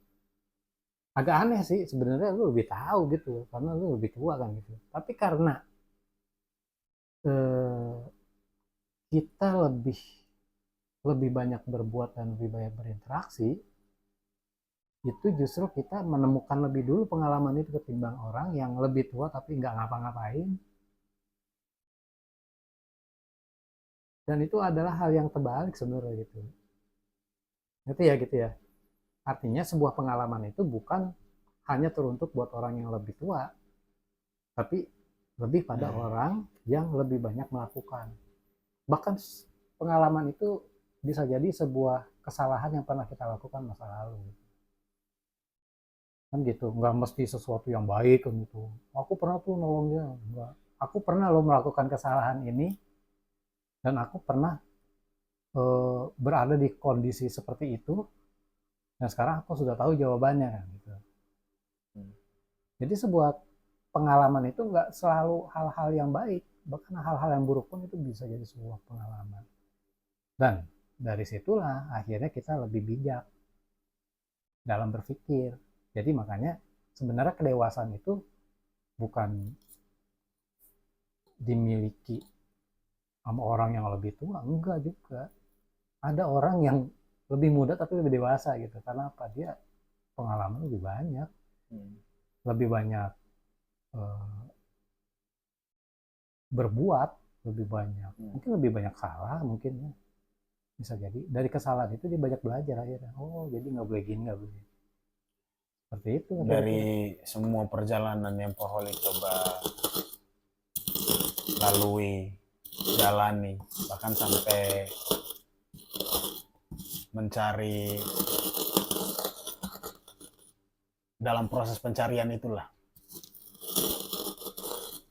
Speaker 2: Agak aneh sih sebenarnya, lu lebih tahu gitu karena lu lebih tua kan gitu. Tapi karena eh, kita lebih lebih banyak berbuat dan lebih banyak berinteraksi, itu justru kita menemukan lebih dulu pengalaman itu ketimbang orang yang lebih tua tapi nggak ngapa-ngapain. Dan itu adalah hal yang terbalik sebenarnya gitu. Gitu ya. Artinya sebuah pengalaman itu bukan hanya teruntuk buat orang yang lebih tua, tapi lebih pada orang yang lebih banyak melakukan. Bahkan pengalaman itu bisa jadi sebuah kesalahan yang pernah kita lakukan masa lalu. Kan gitu, nggak mesti sesuatu yang baik kan gitu. Aku pernah tuh nolong dia, enggak. Aku pernah lo melakukan kesalahan ini dan aku pernah berada di kondisi seperti itu dan sekarang aku sudah tahu jawabannya kan gitu. Jadi sebuah pengalaman itu nggak selalu hal-hal yang baik, bahkan hal-hal yang buruk pun itu bisa jadi sebuah pengalaman. Dan dari situlah akhirnya kita lebih bijak dalam berpikir. Jadi makanya sebenarnya kedewasaan itu bukan dimiliki sama orang yang lebih tua, enggak juga. Ada orang yang lebih muda tapi lebih dewasa gitu. Karena apa? Dia pengalaman lebih banyak, lebih banyak berbuat, lebih banyak, mungkin lebih banyak salah, mungkin ya. Bisa jadi dari kesalahan itu dia banyak belajar akhirnya. Oh, jadi nggak boleh gini, nggak boleh. Seperti itu.
Speaker 1: Dari semua perjalanan yang Pak Holi coba lalui, jalani, bahkan sampai mencari, dalam proses pencarian itulah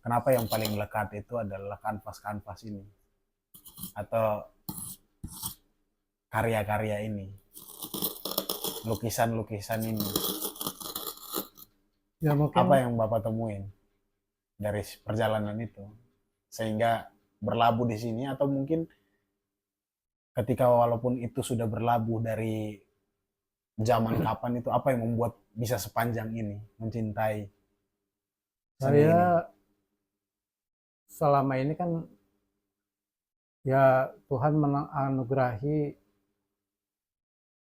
Speaker 1: kenapa yang paling lekat itu adalah kanvas-kanvas ini atau karya-karya ini, lukisan-lukisan ini.
Speaker 2: Ya mungkin
Speaker 1: Apa yang Bapak temuin dari perjalanan itu sehingga berlabuh di sini, atau mungkin ketika walaupun itu sudah berlabuh dari zaman kapan, itu apa yang membuat bisa sepanjang ini mencintai seni ini?
Speaker 2: saya selama ini kan ya Tuhan menganugerahi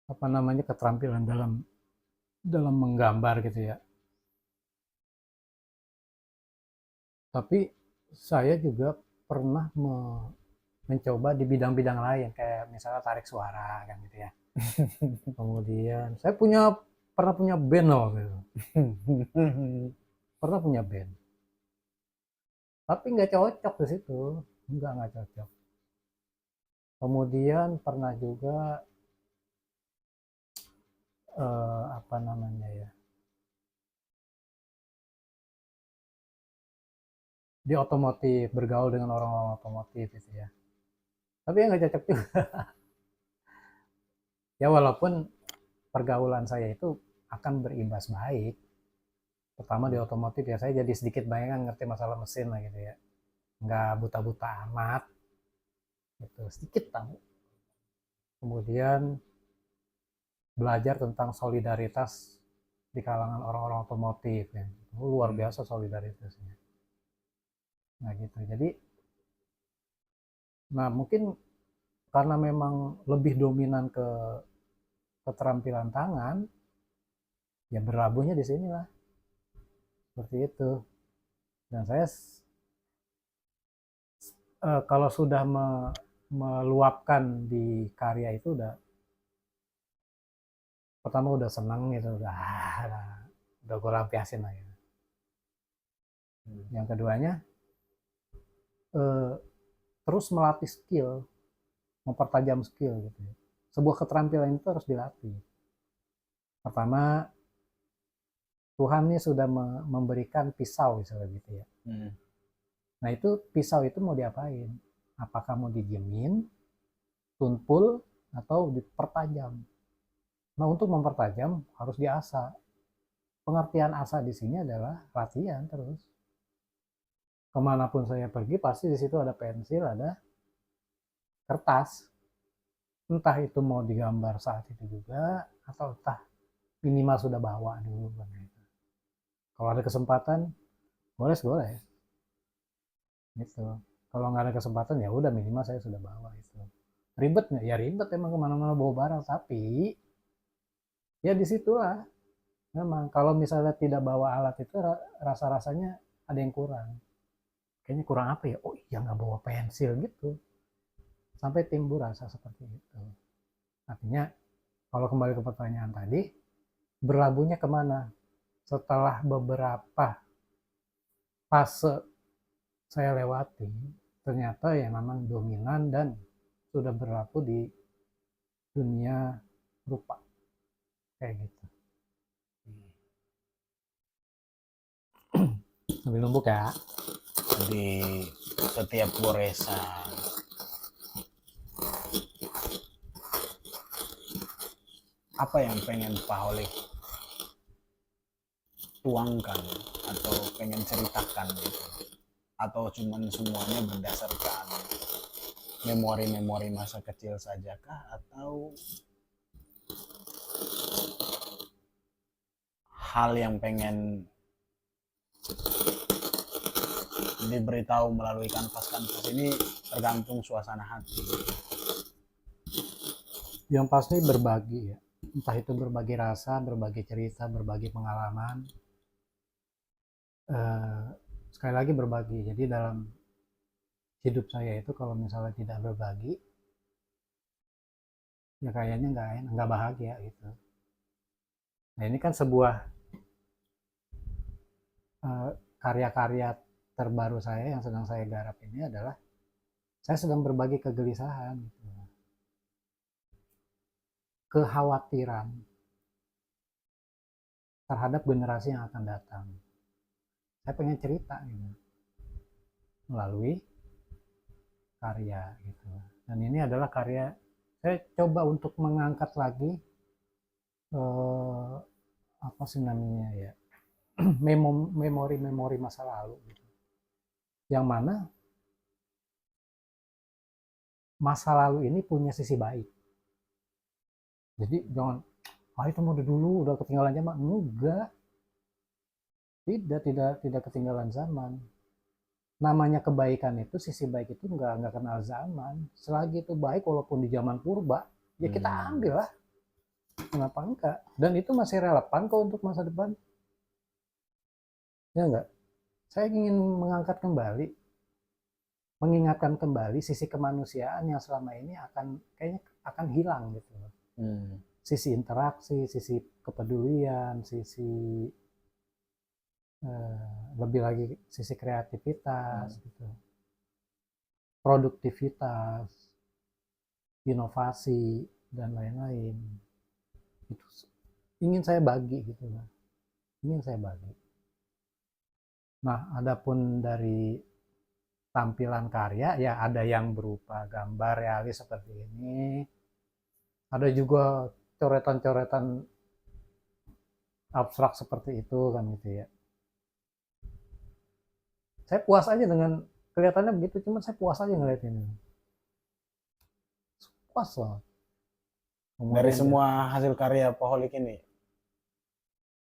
Speaker 2: apa namanya keterampilan dalam dalam menggambar gitu ya. Tapi saya juga pernah mencoba di bidang-bidang lain kayak misalnya tarik suara kan gitu ya. Kemudian saya pernah punya band loh gitu. Pernah punya band. Tapi nggak cocok di situ. Nggak cocok. Kemudian pernah juga apa namanya ya, di otomotif, bergaul dengan orang-orang otomotif gitu ya. Tapi ya nggak cocok juga. Ya walaupun pergaulan saya itu akan berimbas baik, pertama di otomotif ya saya jadi sedikit banyak kan ngerti masalah mesin lah gitu ya, nggak buta-buta amat gitu, sedikit tahu. Kemudian belajar tentang solidaritas di kalangan orang-orang otomotif ya. Luar biasa solidaritasnya. Nah gitu. Jadi, nah mungkin karena memang lebih dominan ke keterampilan tangan, ya berlabuhnya di sinilah. Seperti itu. Dan saya kalau sudah meluapkan di karya itu pertama udah senang gitu, udah gue lampiasin lah gitu. Yang keduanya eh, terus melatih skill, mempertajam skill gitu ya. Sebuah keterampilan itu harus dilatih. Pertama, Tuhan nih sudah memberikan pisau misalnya gitu ya. Nah itu pisau itu mau diapain? Apakah mau didiemin, tumpul, atau dipertajam? Nah untuk mempertajam harus diasah. Pengertian asah di sini adalah latihan terus. Kemanapun saya pergi pasti di situ ada pensil, ada kertas. Entah itu mau digambar saat itu juga, atau entah minimal sudah bawa dulu kan gitu. Kalau ada kesempatan, boleh boleh gitu. Kalau nggak ada kesempatan ya udah minimal saya sudah bawa itu. Ribet nggak? Ya ribet emang kemana-mana bawa barang, tapi ya disitulah memang kalau misalnya tidak bawa alat itu rasa-rasanya ada yang kurang. Kayaknya kurang apa ya? Oh iya nggak bawa pensil gitu. Sampai timbul rasa seperti itu. Artinya kalau kembali ke pertanyaan tadi, berlabuhnya kemana? Setelah beberapa fase saya lewati, ternyata yang memang dominan dan sudah berlaku di dunia rupa kayak gitu. Sambil numpuk ya.
Speaker 1: Di setiap goresan, apa yang pengen Pak Holik tuangkan atau pengen ceritakan gitu, atau cuman semuanya berdasarkan memori-memori masa kecil saja kah, atau hal yang pengen diberitahu melalui kanvas-kanvas ini, tergantung suasana hati.
Speaker 2: Yang pasti berbagi ya, entah itu berbagi rasa, berbagi cerita, berbagi pengalaman. Sekali lagi berbagi. Jadi dalam hidup saya itu kalau misalnya tidak berbagi, ya kayaknya nggak bahagia gitu. Nah ini kan sebuah karya-karya terbaru saya yang sedang saya garap ini adalah saya sedang berbagi kegelisahan, gitu. Kekhawatiran terhadap generasi yang akan datang. Saya pengen cerita gitu, melalui karya gitu. Dan ini adalah karya saya coba untuk mengangkat lagi apa sih namanya ya, memori-memori masa lalu gitu. Yang mana masa lalu ini punya sisi baik. Jadi jangan itu mau dulu udah ketinggalan zaman. Enggak, tidak ketinggalan zaman. Namanya kebaikan itu, sisi baik itu nggak kenal zaman. Selagi itu baik walaupun di zaman purba, ya kita ambil lah. Kenapa enggak? Dan itu masih relevan kok untuk masa depan. Ya enggak? Saya ingin mengangkat kembali, mengingatkan kembali sisi kemanusiaan yang selama ini kayaknya akan hilang gitu. Sisi interaksi, sisi kepedulian, sisi lebih lagi sisi kreativitas gitu, produktivitas, inovasi dan lain-lain itu ingin saya bagi gitu lah, ingin saya bagi. Nah, adapun dari tampilan karya ya ada yang berupa gambar realis seperti ini, ada juga coretan-coretan abstrak seperti itu kan gitu ya. Saya puas aja dengan kelihatannya begitu, cuman saya puas aja ngeliat ini. Puas loh.
Speaker 1: Dari
Speaker 2: Kemudian
Speaker 1: semua hasil karya Paholik ini,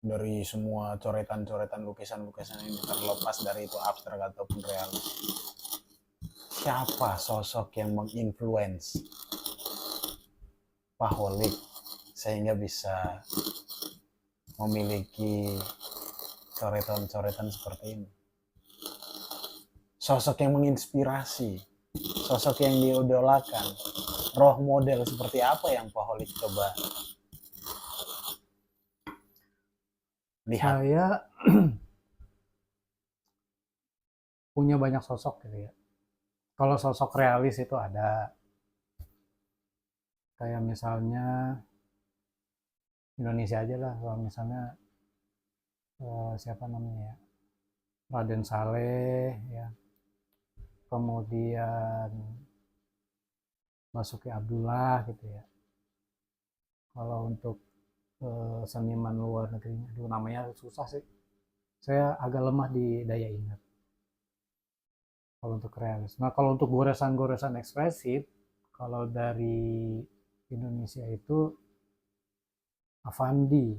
Speaker 1: dari semua coretan-coretan lukisan-lukisan ini, terlepas dari itu abstrak ataupun realis, siapa sosok yang menginfluence Paholik sehingga bisa memiliki coretan-coretan seperti ini? Sosok yang menginspirasi, sosok yang diidolakan, roh model seperti apa yang Paholik coba lihat?
Speaker 2: saya punya banyak sosok gitu ya. Kalau sosok realis itu ada, kayak misalnya Indonesia aja lah, kalau misalnya siapa namanya ya, Raden Saleh ya, kemudian Basuki Abdullah gitu ya. Kalau untuk seniman luar negerinya, aduh namanya susah sih, saya agak lemah di daya ingat kalau untuk realis. Nah kalau untuk goresan-goresan ekspresif, kalau dari Indonesia itu Avandi,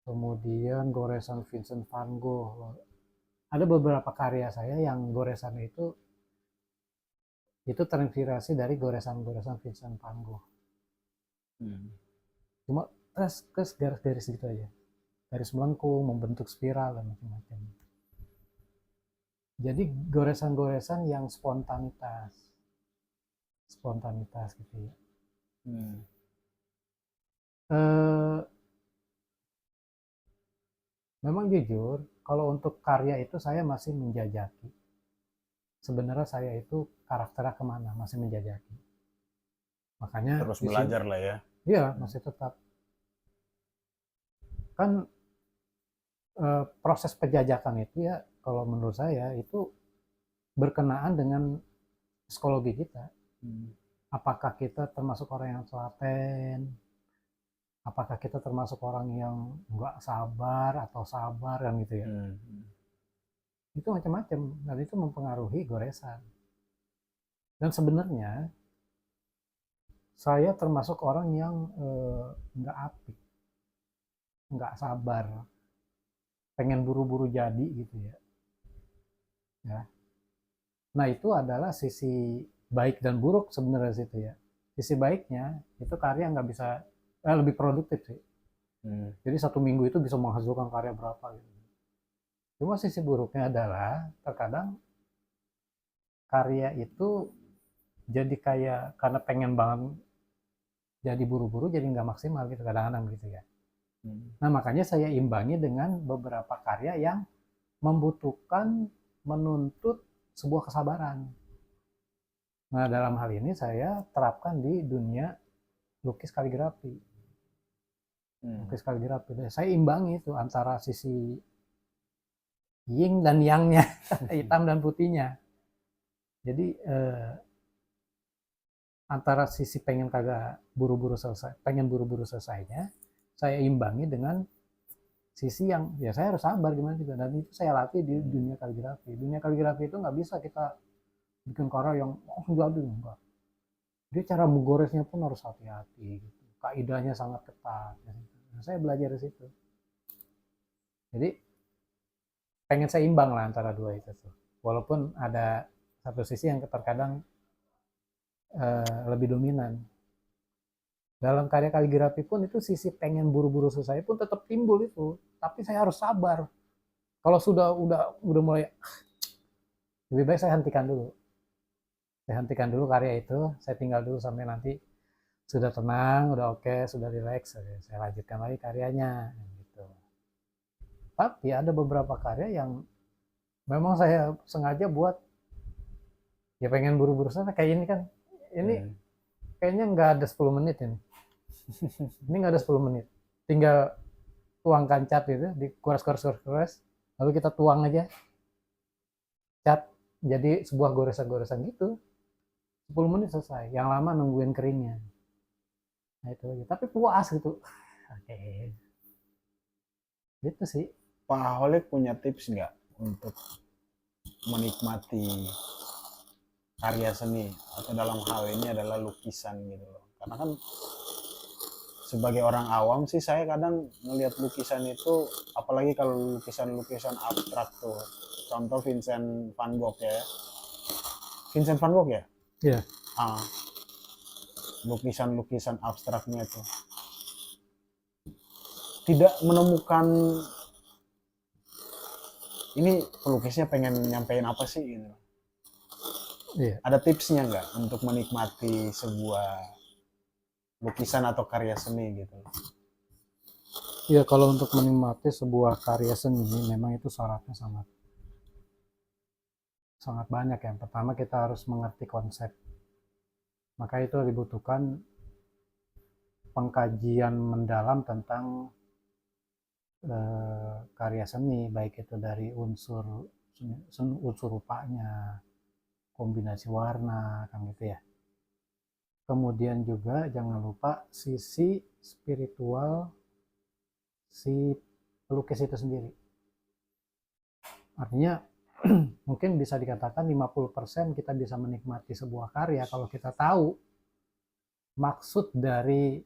Speaker 2: kemudian goresan Vincent van Gogh. Ada beberapa karya saya yang goresan itu terinspirasi dari goresan-goresan Vincent van Gogh. Cuma terus garis-garis gitu aja, garis melengkung, membentuk spiral dan macam-macam. Jadi goresan-goresan yang spontanitas gitu ya. Eh, Memang jujur, kalau untuk karya itu saya masih menjajaki. Sebenarnya saya itu karakternya kemana, masih menjajaki. Makanya
Speaker 1: Terus
Speaker 2: di sini,
Speaker 1: belajar lah ya.
Speaker 2: ya masih tetap kan proses penjajakan itu ya, kalau menurut saya itu berkenaan dengan psikologi kita. Apakah kita termasuk orang yang telaten? Apakah kita termasuk orang yang nggak sabar atau sabar kan gitu ya? Itu macam-macam dan itu mempengaruhi goresan. Dan sebenarnya saya termasuk orang yang nggak apik, nggak sabar, pengen buru-buru jadi gitu ya. Ya. Nah itu adalah sisi baik dan buruk sebenarnya situ ya. Sisi baiknya itu karya nggak bisa lebih produktif sih. Jadi 1 minggu itu bisa menghasilkan karya berapa gitu. Cuma sisi buruknya adalah terkadang karya itu jadi kayak karena pengen banget jadi buru-buru jadi nggak maksimal gitu kadang-kadang gitu ya. Nah makanya saya imbangi dengan beberapa karya yang membutuhkan menuntut sebuah kesabaran. Nah dalam hal ini saya terapkan di dunia lukis kaligrafi. Lukis kaligrafi. Saya imbangi itu antara sisi yin dan yangnya, hitam dan putihnya. Jadi antara sisi pengen kagak buru-buru selesai, pengen buru-buru selesainya, saya imbangi dengan sisi yang ya saya harus sabar gimana juga, dan itu saya latih di dunia kaligrafi. Dunia kaligrafi itu nggak bisa kita bikin karya yang jadi enggak. Dia cara menggoresnya pun harus hati-hati gitu. Kaidahnya sangat ketat. Nah, saya belajar di situ. Jadi pengen seimbang lah antara dua itu tuh. Walaupun ada satu sisi yang terkadang lebih dominan. Dalam karya kaligrafi pun itu sisi pengen buru-buru selesai pun tetap timbul itu, tapi saya harus sabar. Kalau udah mulai lebih baik saya hentikan dulu. Saya hentikan dulu karya itu, saya tinggal dulu sampai nanti sudah tenang, udah oke, sudah rileks, saya lanjutkan lagi karyanya gitu. Tapi ada beberapa karya yang memang saya sengaja buat ya pengen buru-buru sana, kayak ini kan. Ini kayaknya nggak ada 10 menit ini. Ini nggak ada 10 menit. tinggal tuangkan cat itu, dikuras, lalu kita tuang aja cat, jadi sebuah goresan-goresan gitu, 10 menit selesai. Yang lama nungguin keringnya. Nah itu aja. Tapi puas gitu. Oke. Gitu sih.
Speaker 1: Pak Holik punya tips nggak untuk menikmati karya seni atau dalam hal ini adalah lukisan gitu loh? Karena kan sebagai orang awam sih saya kadang melihat lukisan itu, apalagi kalau lukisan-lukisan abstrak tuh, contoh Vincent van Gogh ya, Vincent van Gogh ya,
Speaker 2: Iya.
Speaker 1: ah, lukisan-lukisan abstraknya tuh tidak menemukan ini pelukisnya pengen nyampein apa sih gitu.
Speaker 2: Iya.
Speaker 1: Ada tipsnya nggak untuk menikmati sebuah lukisan atau karya seni gitu?
Speaker 2: Iya, kalau untuk menikmati sebuah karya seni memang itu syaratnya sangat sangat banyak. Yang pertama kita harus mengerti konsep. Maka itu dibutuhkan pengkajian mendalam tentang karya seni, baik itu dari unsur unsur rupanya, kombinasi warna, kan gitu ya. Kemudian juga jangan lupa sisi spiritual si pelukis itu sendiri. Artinya mungkin bisa dikatakan 50% kita bisa menikmati sebuah karya kalau kita tahu maksud dari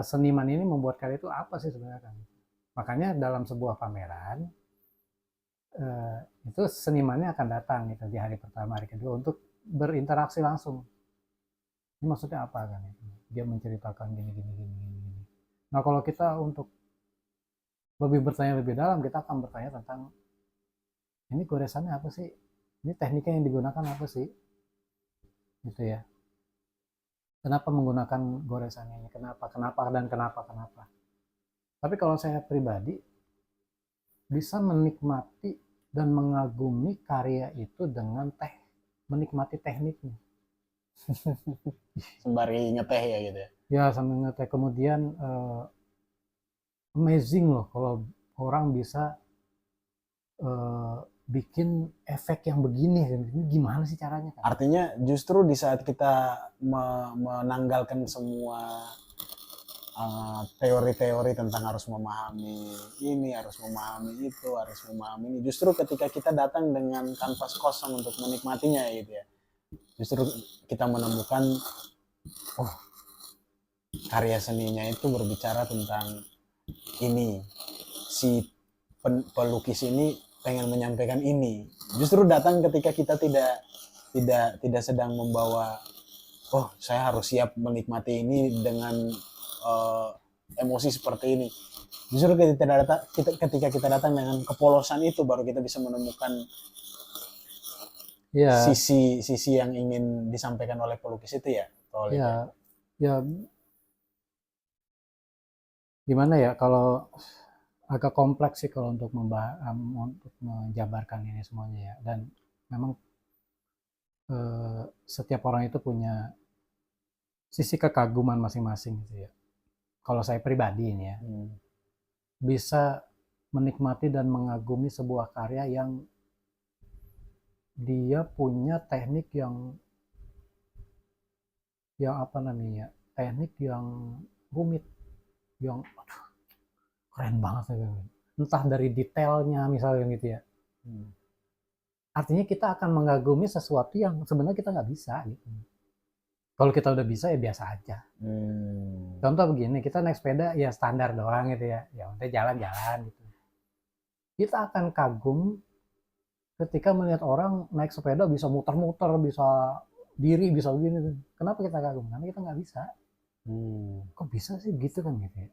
Speaker 2: seniman ini membuat karya itu apa sih sebenarnya kan. Makanya dalam sebuah pameran itu senimannya akan datang gitu di hari pertama, hari kedua untuk berinteraksi langsung. Ini maksudnya apa kan itu? Dia menceritakan gini gini gini gini. Nah, kalau kita untuk lebih bertanya lebih dalam, kita akan bertanya tentang ini goresannya apa sih? Ini tekniknya yang digunakan apa sih? Gitu ya. Kenapa menggunakan goresannya? Kenapa? Kenapa dan kenapa? Kenapa? Tapi kalau saya pribadi bisa menikmati dan mengagumi karya itu dengan menikmati tekniknya.
Speaker 1: Sembari ngeteh ya gitu ya.
Speaker 2: Ya, sambil ngeteh. Kemudian amazing loh kalau orang bisa bikin efek yang begini. Ini gimana sih caranya kan?
Speaker 1: Artinya justru di saat kita menanggalkan semua teori-teori tentang harus memahami ini, harus memahami itu, harus memahami ini, justru ketika kita datang dengan kanvas kosong untuk menikmatinya gitu ya, justru kita menemukan, oh, karya seninya itu berbicara tentang ini, si pelukis ini pengen menyampaikan ini. Justru datang ketika kita tidak sedang membawa, oh saya harus siap menikmati ini dengan emosi seperti ini. Justru ketika kita datang dengan kepolosan itu, baru kita bisa menemukan sisi yang ingin disampaikan oleh pelukis itu ya.
Speaker 2: Ya gimana ya, kalau agak kompleks sih kalau untuk untuk menjabarkan ini semuanya ya. Dan memang setiap orang itu punya sisi kekaguman masing-masing gitu ya. Kalau saya pribadi ini ya, bisa menikmati dan mengagumi sebuah karya yang dia punya teknik yang apa namanya, teknik yang rumit, yang aduh, keren banget ya. Entah dari detailnya misalnya gitu ya. Artinya kita akan mengagumi sesuatu yang sebenarnya kita nggak bisa gitu. Kalau kita udah bisa ya biasa aja. Contoh begini, kita naik sepeda ya standar doang gitu ya. Ya udah jalan-jalan gitu. Kita akan kagum ketika melihat orang naik sepeda bisa muter-muter, bisa diri, bisa begini. Kenapa kita kagum? Karena kita nggak bisa. Kok bisa sih gitu kan gitu ya.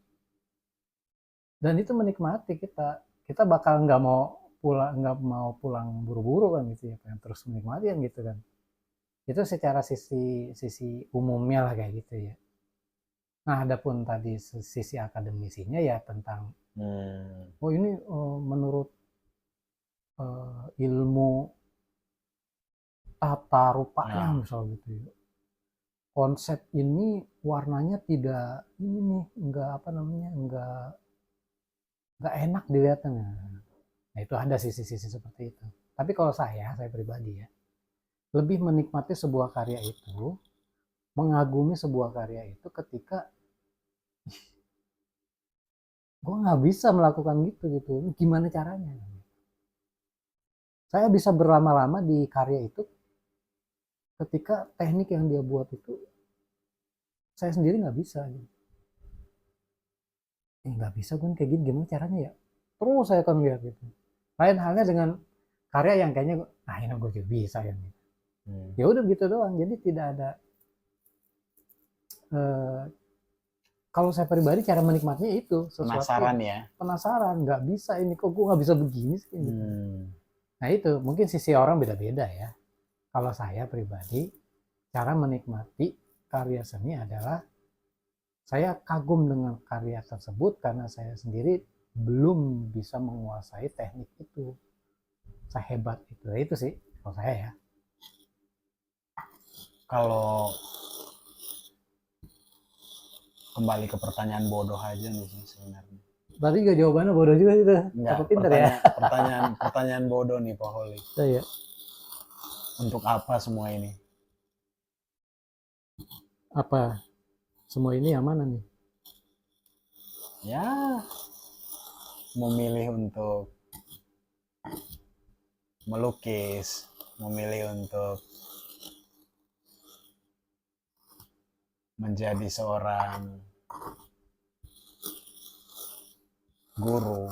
Speaker 2: Dan itu menikmati kita bakal nggak mau pulang buru-buru kan gitu ya, pengen terus menikmati kan gitu kan. Itu secara sisi umumnya lah kayak gitu ya. Nah, adapun tadi sisi akademisinya ya tentang oh ini menurut ilmu tata rupanya misal gitu ya, konsep ini warnanya tidak ini nih, enggak apa namanya, enggak enak dilihatnya. Nah, itu ada sisi-sisi seperti itu. Tapi kalau saya pribadi ya, lebih menikmati sebuah karya itu, mengagumi sebuah karya itu ketika gue nggak bisa melakukan gitu, gimana caranya? Saya bisa berlama-lama di karya itu ketika teknik yang dia buat itu saya sendiri nggak bisa gitu. Nggak bisa gue kayak gini, gimana caranya ya? Terus saya akan lihat gitu. Lain halnya dengan karya yang kayaknya ini gue juga bisa ya. Ya udah gitu doang. Jadi tidak ada kalau saya pribadi cara menikmatinya itu sesuatu
Speaker 1: Penasaran ya.
Speaker 2: penasaran, nggak bisa ini kok gue nggak bisa begini sih gitu. Nah itu mungkin sisi orang beda-beda ya. Kalau saya pribadi cara menikmati karya seni adalah saya kagum dengan karya tersebut karena saya sendiri belum bisa menguasai teknik itu sehebat itu. Nah, itu sih kalau saya ya.
Speaker 1: Kalau kembali ke pertanyaan bodoh aja nih sebenarnya.
Speaker 2: Tadi juga jawabannya bodoh juga itu.
Speaker 1: Enggak,
Speaker 2: Apa pintar ya?
Speaker 1: Pertanyaan bodoh nih Pak Holik.
Speaker 2: Iya.
Speaker 1: Untuk apa semua ini?
Speaker 2: Apa semua ini yang mana nih?
Speaker 1: Ya, memilih untuk melukis, memilih untuk menjadi seorang guru.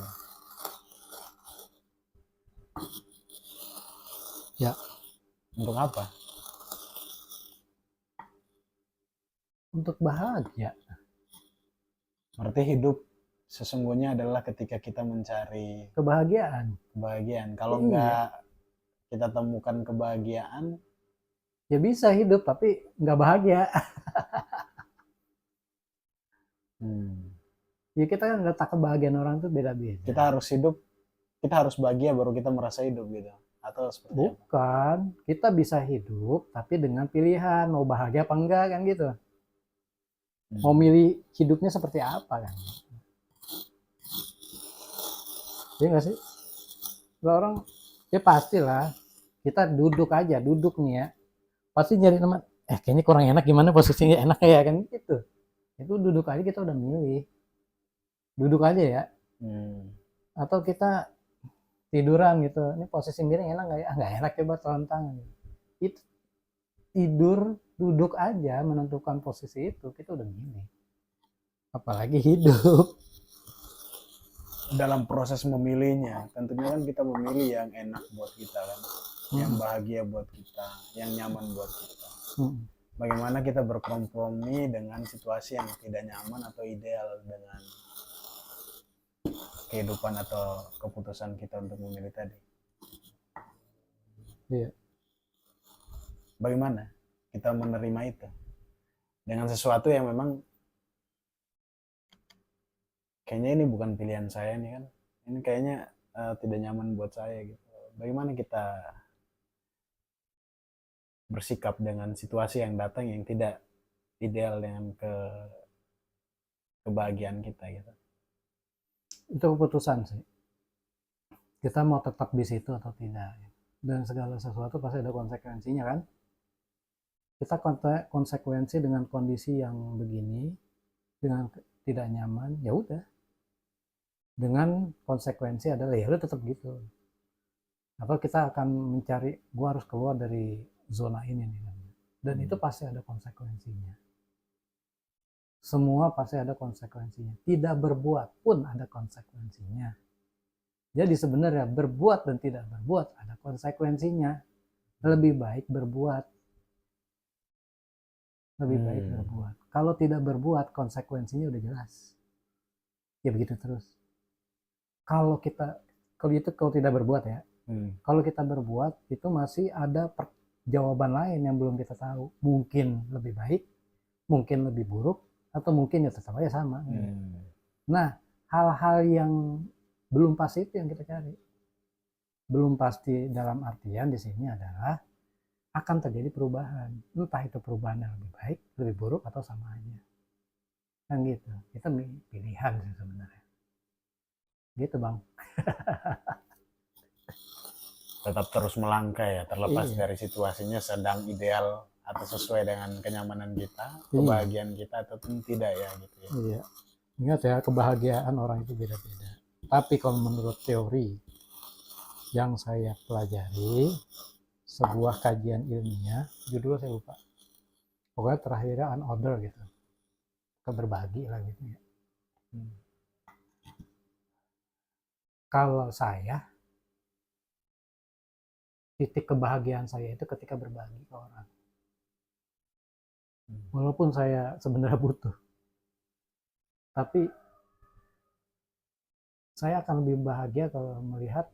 Speaker 2: Ya.
Speaker 1: Untuk apa?
Speaker 2: Untuk bahagia.
Speaker 1: Berarti hidup sesungguhnya adalah ketika kita mencari
Speaker 2: kebahagiaan.
Speaker 1: Kalau enggak kita temukan kebahagiaan,
Speaker 2: ya bisa hidup tapi nggak bahagia. Ya kita kan letak kebahagiaan orang tuh beda-beda.
Speaker 1: Kita harus bahagia baru kita merasa hidup gitu. Atau seperti
Speaker 2: bukan apa? Kita bisa hidup tapi dengan pilihan mau bahagia apa enggak kan gitu. Mau milih hidupnya seperti apa kan? Ya nggak sih? Orang ya pastilah kita duduk nih ya, pasti nyari teman. Kayaknya kurang enak, gimana posisinya enak ya kan gitu. Itu duduk aja kita udah milih. Duduk aja ya. Atau kita tiduran gitu, ini posisi miring enak nggak ya? Nggak enak, coba telentang. Itu tidur, duduk aja menentukan posisi itu kita udah milih. Apalagi hidup.
Speaker 1: Dalam proses memilihnya, tentunya kan kita memilih yang enak buat kita kan, yang bahagia buat kita, yang nyaman buat kita. Bagaimana kita berkompromi dengan situasi yang tidak nyaman atau ideal dengan kehidupan atau keputusan kita untuk memilih tadi.
Speaker 2: Iya.
Speaker 1: Bagaimana kita menerima itu dengan sesuatu yang memang kayaknya ini bukan pilihan saya nih kan, ini kayaknya tidak nyaman buat saya gitu. Bagaimana kita bersikap dengan situasi yang datang yang tidak ideal dengan kebahagiaan kita gitu.
Speaker 2: Itu keputusan sih, kita mau tetap di situ atau tidak, dan segala sesuatu pasti ada konsekuensinya kan. Kita konsekuensi dengan kondisi yang begini, dengan tidak nyaman, ya udah, dengan konsekuensi adalah ya udah tetap gitu. Atau kita akan mencari, gua harus keluar dari zona ini nih, dan itu pasti ada konsekuensinya. Semua pasti ada konsekuensinya. Tidak berbuat pun ada konsekuensinya. Jadi sebenarnya berbuat dan tidak berbuat ada konsekuensinya. Lebih baik berbuat. Lebih baik berbuat. Kalau tidak berbuat, konsekuensinya udah jelas. Ya begitu terus. Kalau tidak berbuat ya. Kalau kita berbuat, itu masih ada jawaban lain yang belum kita tahu. Mungkin lebih baik, mungkin lebih buruk, atau mungkin ya tetap aja sama. Nah, hal-hal yang belum pasti itu yang kita cari. Belum pasti dalam artian di sini adalah akan terjadi perubahan. Entah itu perubahan yang lebih baik, lebih buruk, atau sama aja. Kan gitu. Itu pilihan sih sebenarnya. Gitu Bang.
Speaker 1: Tetap terus melangkah ya, terlepas
Speaker 2: Iya.
Speaker 1: dari situasinya sedang ideal atau sesuai dengan kenyamanan kita,
Speaker 2: Iya.
Speaker 1: kebahagiaan kita ataupun tidak ya gitu ya.
Speaker 2: Iya. Ingat ya, kebahagiaan orang itu beda-beda. Tapi kalau menurut teori yang saya pelajari, sebuah kajian ilmiah, judulnya saya lupa. Pokoknya terakhirnya unorder gitu. Berbagi lah gitu ya. Kalau saya, titik kebahagiaan saya itu ketika berbagi ke orang. Walaupun saya sebenarnya butuh. Tapi saya akan lebih bahagia kalau melihat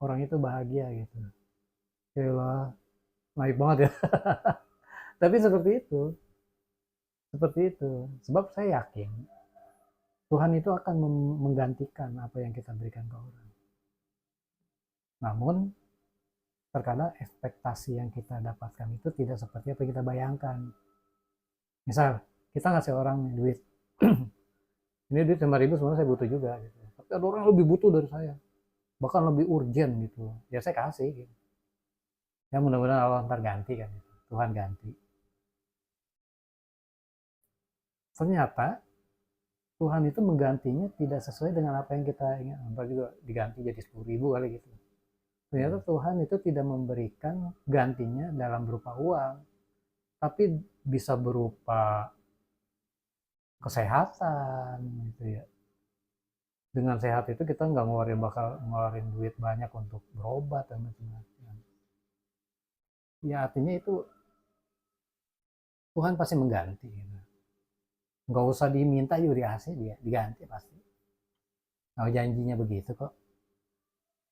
Speaker 2: orang itu bahagia gitu. Yalah, naik banget ya. Tapi seperti itu. Seperti itu. Sebab saya yakin Tuhan itu akan menggantikan apa yang kita berikan ke orang. Namun terkadang ekspektasi yang kita dapatkan itu tidak seperti apa yang kita bayangkan. Misal kita ngasih orang duit, ini duit 5.000 sebenarnya saya butuh juga gitu. Tapi ada orang yang lebih butuh dari saya, bahkan lebih urgent gitu. Ya saya kasih gitu. Ya mudah-mudahan Allah ntar ganti kan gitu. Tuhan ganti. Ternyata Tuhan itu menggantinya tidak sesuai dengan apa yang kita ingat. Ntar juga diganti jadi 10.000 kali gitu. Ternyata Tuhan itu tidak memberikan gantinya dalam berupa uang, tapi bisa berupa kesehatan gitu ya. Dengan sehat itu kita nggak bakal ngeluarin duit banyak untuk berobat dan macam-macam. Ya artinya itu Tuhan pasti mengganti. Gitu. Nggak usah diminta juga dikasih, dia diganti pasti. Nah janjinya begitu kok.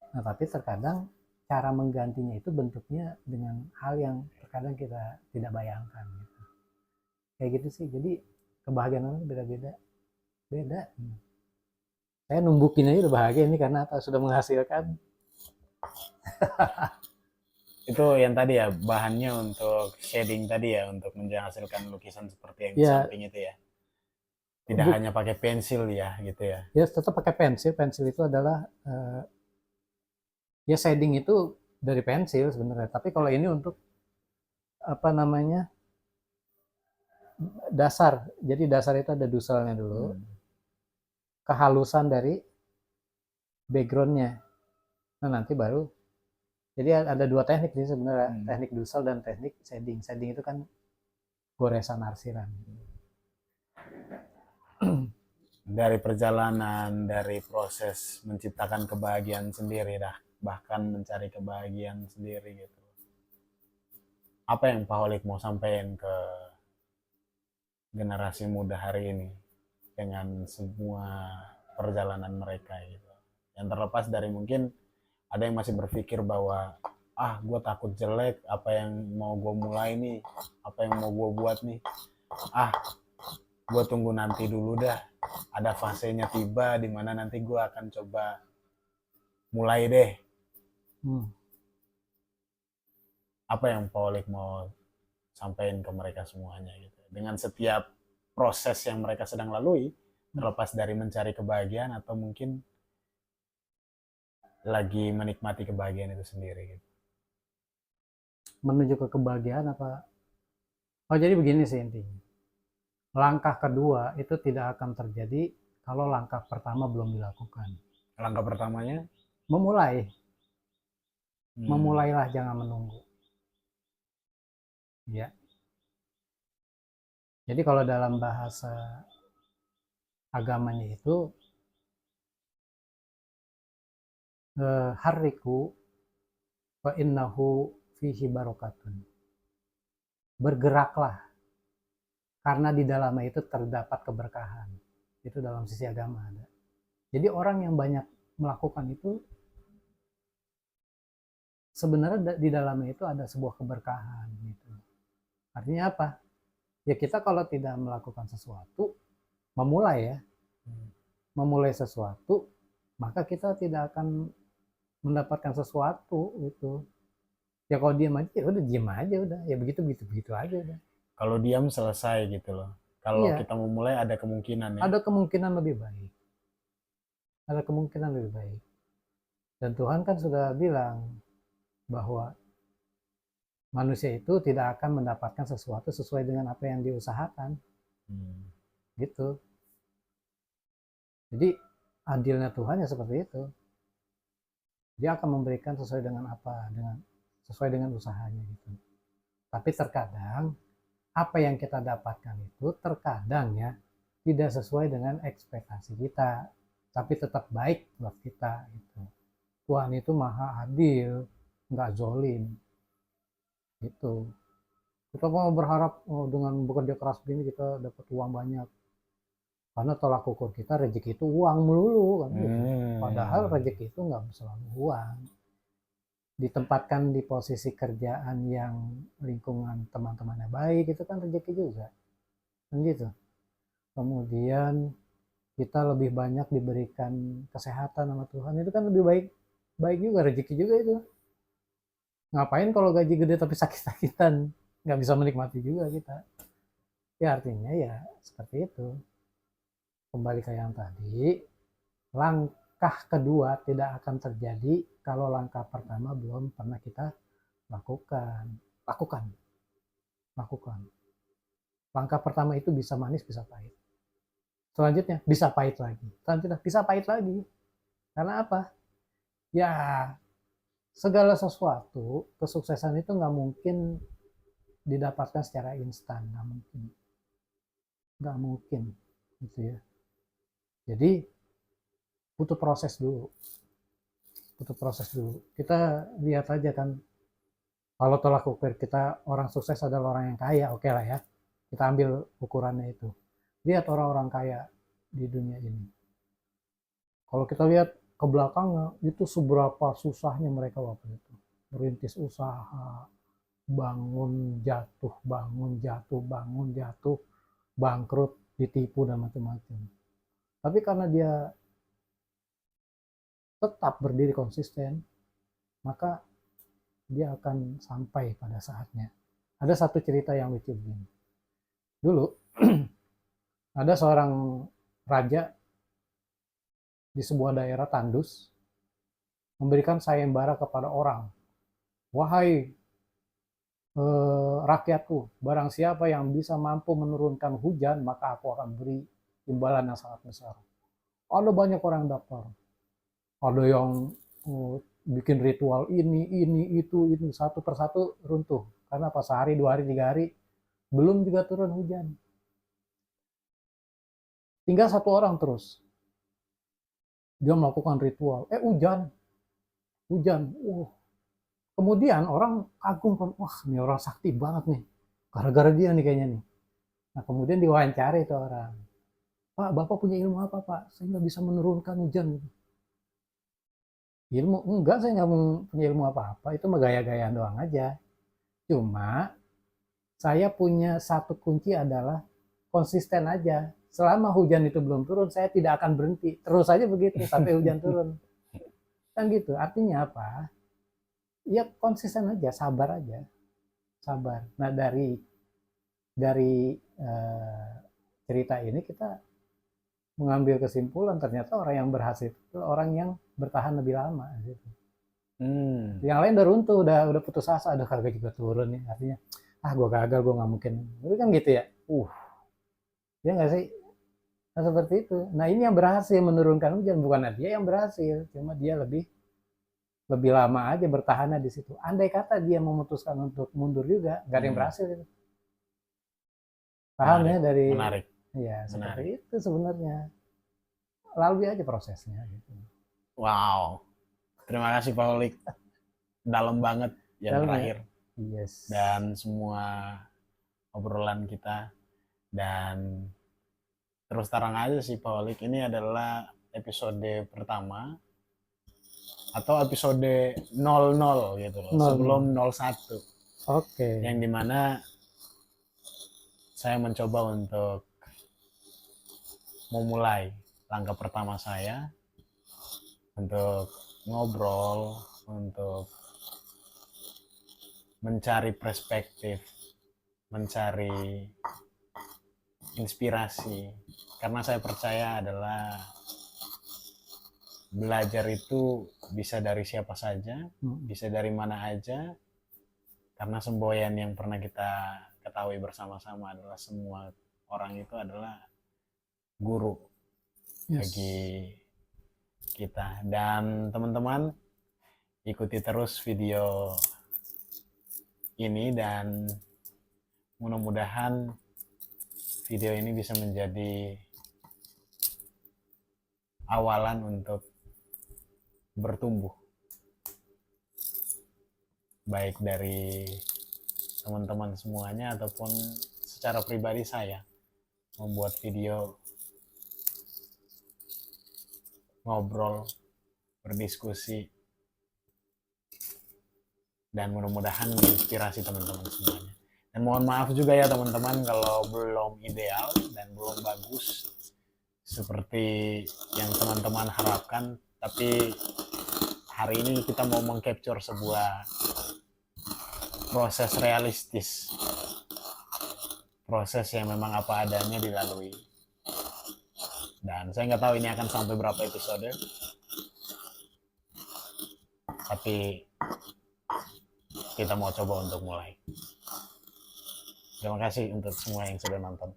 Speaker 2: Nah tapi terkadang cara menggantinya itu bentuknya dengan hal yang terkadang kita tidak bayangkan. Gitu. Kayak gitu sih. Jadi kebahagiaan orang beda-beda. Beda. Saya numbukin aja udah bahagia ini karena apa? Sudah menghasilkan.
Speaker 1: Itu yang tadi ya, bahannya untuk shading tadi ya, untuk menghasilkan lukisan seperti yang di
Speaker 2: Ya,
Speaker 1: samping itu ya. Tidak hanya pakai pensil ya gitu ya.
Speaker 2: Ya tetap pakai pensil. Pensil itu adalah ya shading itu dari pensil sebenarnya. Tapi kalau ini untuk apa namanya dasar. Jadi dasar itu ada duselnya dulu. Kehalusan dari backgroundnya. Nah nanti baru. Jadi ada dua teknik sih sebenarnya. Teknik dusel dan teknik shading. Shading itu kan goresan arsiran.
Speaker 1: Dari perjalanan, dari proses menciptakan kebahagiaan sendiri dah, bahkan mencari kebahagiaan sendiri gitu. Apa yang Pak Holik mau sampaikan ke generasi muda hari ini dengan semua perjalanan mereka gitu. Yang terlepas dari mungkin ada yang masih berpikir bahwa gue takut jelek, apa yang mau gue mulai nih, apa yang mau gue buat nih, gue tunggu nanti dulu dah, ada fasenya tiba di mana nanti gue akan coba mulai deh. Apa yang Pak Olik mau sampaikan ke mereka semuanya gitu, dengan setiap proses yang mereka sedang lalui, terlepas dari mencari kebahagiaan atau mungkin lagi menikmati kebahagiaan itu sendiri gitu.
Speaker 2: Menuju ke kebahagiaan apa? Oh jadi begini sih intinya. Langkah kedua itu tidak akan terjadi kalau langkah pertama belum dilakukan.
Speaker 1: Langkah pertamanya?
Speaker 2: Memulai. Memulailah, jangan menunggu. Ya. Jadi kalau dalam bahasa agamanya itu harriku wa innahu fihi barokatun. Bergeraklah karena di dalamnya itu terdapat keberkahan. Itu dalam sisi agama ada. Jadi orang yang banyak melakukan itu sebenarnya di dalamnya itu ada sebuah keberkahan gitu. Artinya apa? Ya kita kalau tidak melakukan sesuatu, memulai ya, memulai sesuatu, maka kita tidak akan mendapatkan sesuatu itu. Ya kalau diam aja ya udah diam aja udah. Ya begitu begitu begitu aja udah.
Speaker 1: Kalau diam selesai gitu loh. Kalau
Speaker 2: Iya,
Speaker 1: kita mau mulai ada kemungkinan ya.
Speaker 2: ada kemungkinan lebih baik. Ada kemungkinan lebih baik. Dan Tuhan kan sudah bilang bahwa manusia itu tidak akan mendapatkan sesuatu sesuai dengan apa yang diusahakan. Gitu. Jadi adilnya Tuhan ya seperti itu. Dia akan memberikan sesuai dengan apa, sesuai dengan usahanya gitu. Tapi terkadang apa yang kita dapatkan itu terkadang ya tidak sesuai dengan ekspektasi kita, tapi tetap baik buat kita gitu. Tuhan itu maha adil, nggak zolim gitu. Kita mau berharap dengan bekerja keras begini kita dapat uang banyak, karena tolak ukur kita rezeki itu uang melulu kan gitu. Padahal rezeki itu nggak selalu uang. Ditempatkan di posisi kerjaan yang lingkungan teman-temannya baik itu kan rezeki juga kan gitu. Kemudian kita lebih banyak diberikan kesehatan sama Tuhan itu kan lebih baik, baik juga, rezeki juga itu. Ngapain kalau gaji gede tapi sakit-sakitan, nggak bisa menikmati juga kita. Ya artinya ya seperti itu. Kembali ke yang tadi, langkah kedua tidak akan terjadi kalau langkah pertama belum pernah kita lakukan. Lakukan, lakukan. Langkah pertama itu bisa manis, bisa pahit. Selanjutnya bisa pahit lagi. Selanjutnya bisa pahit lagi. Karena apa? Ya segala sesuatu, kesuksesan itu nggak mungkin didapatkan secara instan, nggak mungkin, gitu ya. Jadi butuh proses dulu, butuh proses dulu. Kita lihat aja kan, kalau tolak ukur kita orang sukses adalah orang yang kaya, oke lah ya. Kita ambil ukurannya itu. Lihat orang-orang kaya di dunia ini. Kalau kita lihat ke belakangnya, itu seberapa susahnya mereka waktu itu. Merintis usaha, bangun jatuh, bangkrut, ditipu dan macam-macam. Tapi karena dia tetap berdiri konsisten, maka dia akan sampai pada saatnya. Ada satu cerita yang lucu begini. Dulu ada seorang raja di sebuah daerah tandus memberikan sayembara kepada orang. Wahai rakyatku, barang siapa yang bisa mampu menurunkan hujan, maka aku akan beri imbalan yang sangat besar. Ada banyak orang daftar. Ada yang bikin ritual ini, itu, satu persatu runtuh. Karena pas sehari, 2 hari, 3 hari, belum juga turun hujan. Tinggal satu orang terus. Dia melakukan ritual. Hujan. Hujan. Kemudian orang kagum kan, wah ini orang sakti banget nih. Gara-gara dia nih kayaknya nih. Nah kemudian diwawancara itu orang. Pak, Bapak punya ilmu apa Pak? Saya nggak bisa menurunkan hujan. Ilmu? Enggak, saya nggak punya ilmu apa-apa. Itu mah gaya-gayaan doang aja. Cuma saya punya satu kunci adalah konsisten aja. Selama hujan itu belum turun, saya tidak akan berhenti. Terus aja begitu sampai hujan turun. Kan gitu. Artinya apa? Ya konsisten aja, sabar aja. Sabar. Nah dari cerita ini kita mengambil kesimpulan ternyata orang yang berhasil itu orang yang bertahan lebih lama gitu. Yang lain udah runtuh, udah putus asa, udah kagak juga turun nih, artinya gue gagal, gue nggak mungkin, itu kan gitu ya. Ya nggak sih. Nah seperti itu. Nah ini yang berhasil menurunkan hujan, bukan dia yang berhasil, cuma dia lebih lama aja bertahannya di situ. Andai kata dia memutuskan untuk mundur juga, nggak ada yang berhasil itu. Paham ya dari
Speaker 1: menarik.
Speaker 2: Ya seperti itu sebenarnya. Lalui aja prosesnya gitu.
Speaker 1: Wow. Terima kasih Pak Holik. Dalam banget yang
Speaker 2: Dalam
Speaker 1: terakhir.
Speaker 2: Ya? Yes.
Speaker 1: Dan semua obrolan kita, dan terus terang aja sih Pak Holik, ini adalah episode pertama atau episode 00 gitu loh, sebelum 01.
Speaker 2: Oke.
Speaker 1: Yang dimana saya mencoba untuk memulai langkah pertama saya untuk ngobrol, untuk mencari perspektif, mencari inspirasi. Karena saya percaya adalah belajar itu bisa dari siapa saja, bisa dari mana aja, karena semboyan yang pernah kita ketahui bersama-sama adalah semua orang itu adalah guru bagi kita. Dan teman-teman, ikuti terus video ini dan mudah-mudahan video ini bisa menjadi awalan untuk bertumbuh, baik dari teman-teman semuanya ataupun secara pribadi saya membuat video ngobrol, berdiskusi, dan mudah-mudahan menginspirasi teman-teman semuanya. Dan mohon maaf juga ya teman-teman kalau belum ideal dan belum bagus seperti yang teman-teman harapkan, tapi hari ini kita mau mengcapture sebuah proses realistis, proses yang memang apa adanya dilalui. Dan saya nggak tahu ini akan sampai berapa episode, tapi kita mau coba untuk mulai. Terima kasih untuk semua yang sudah nonton.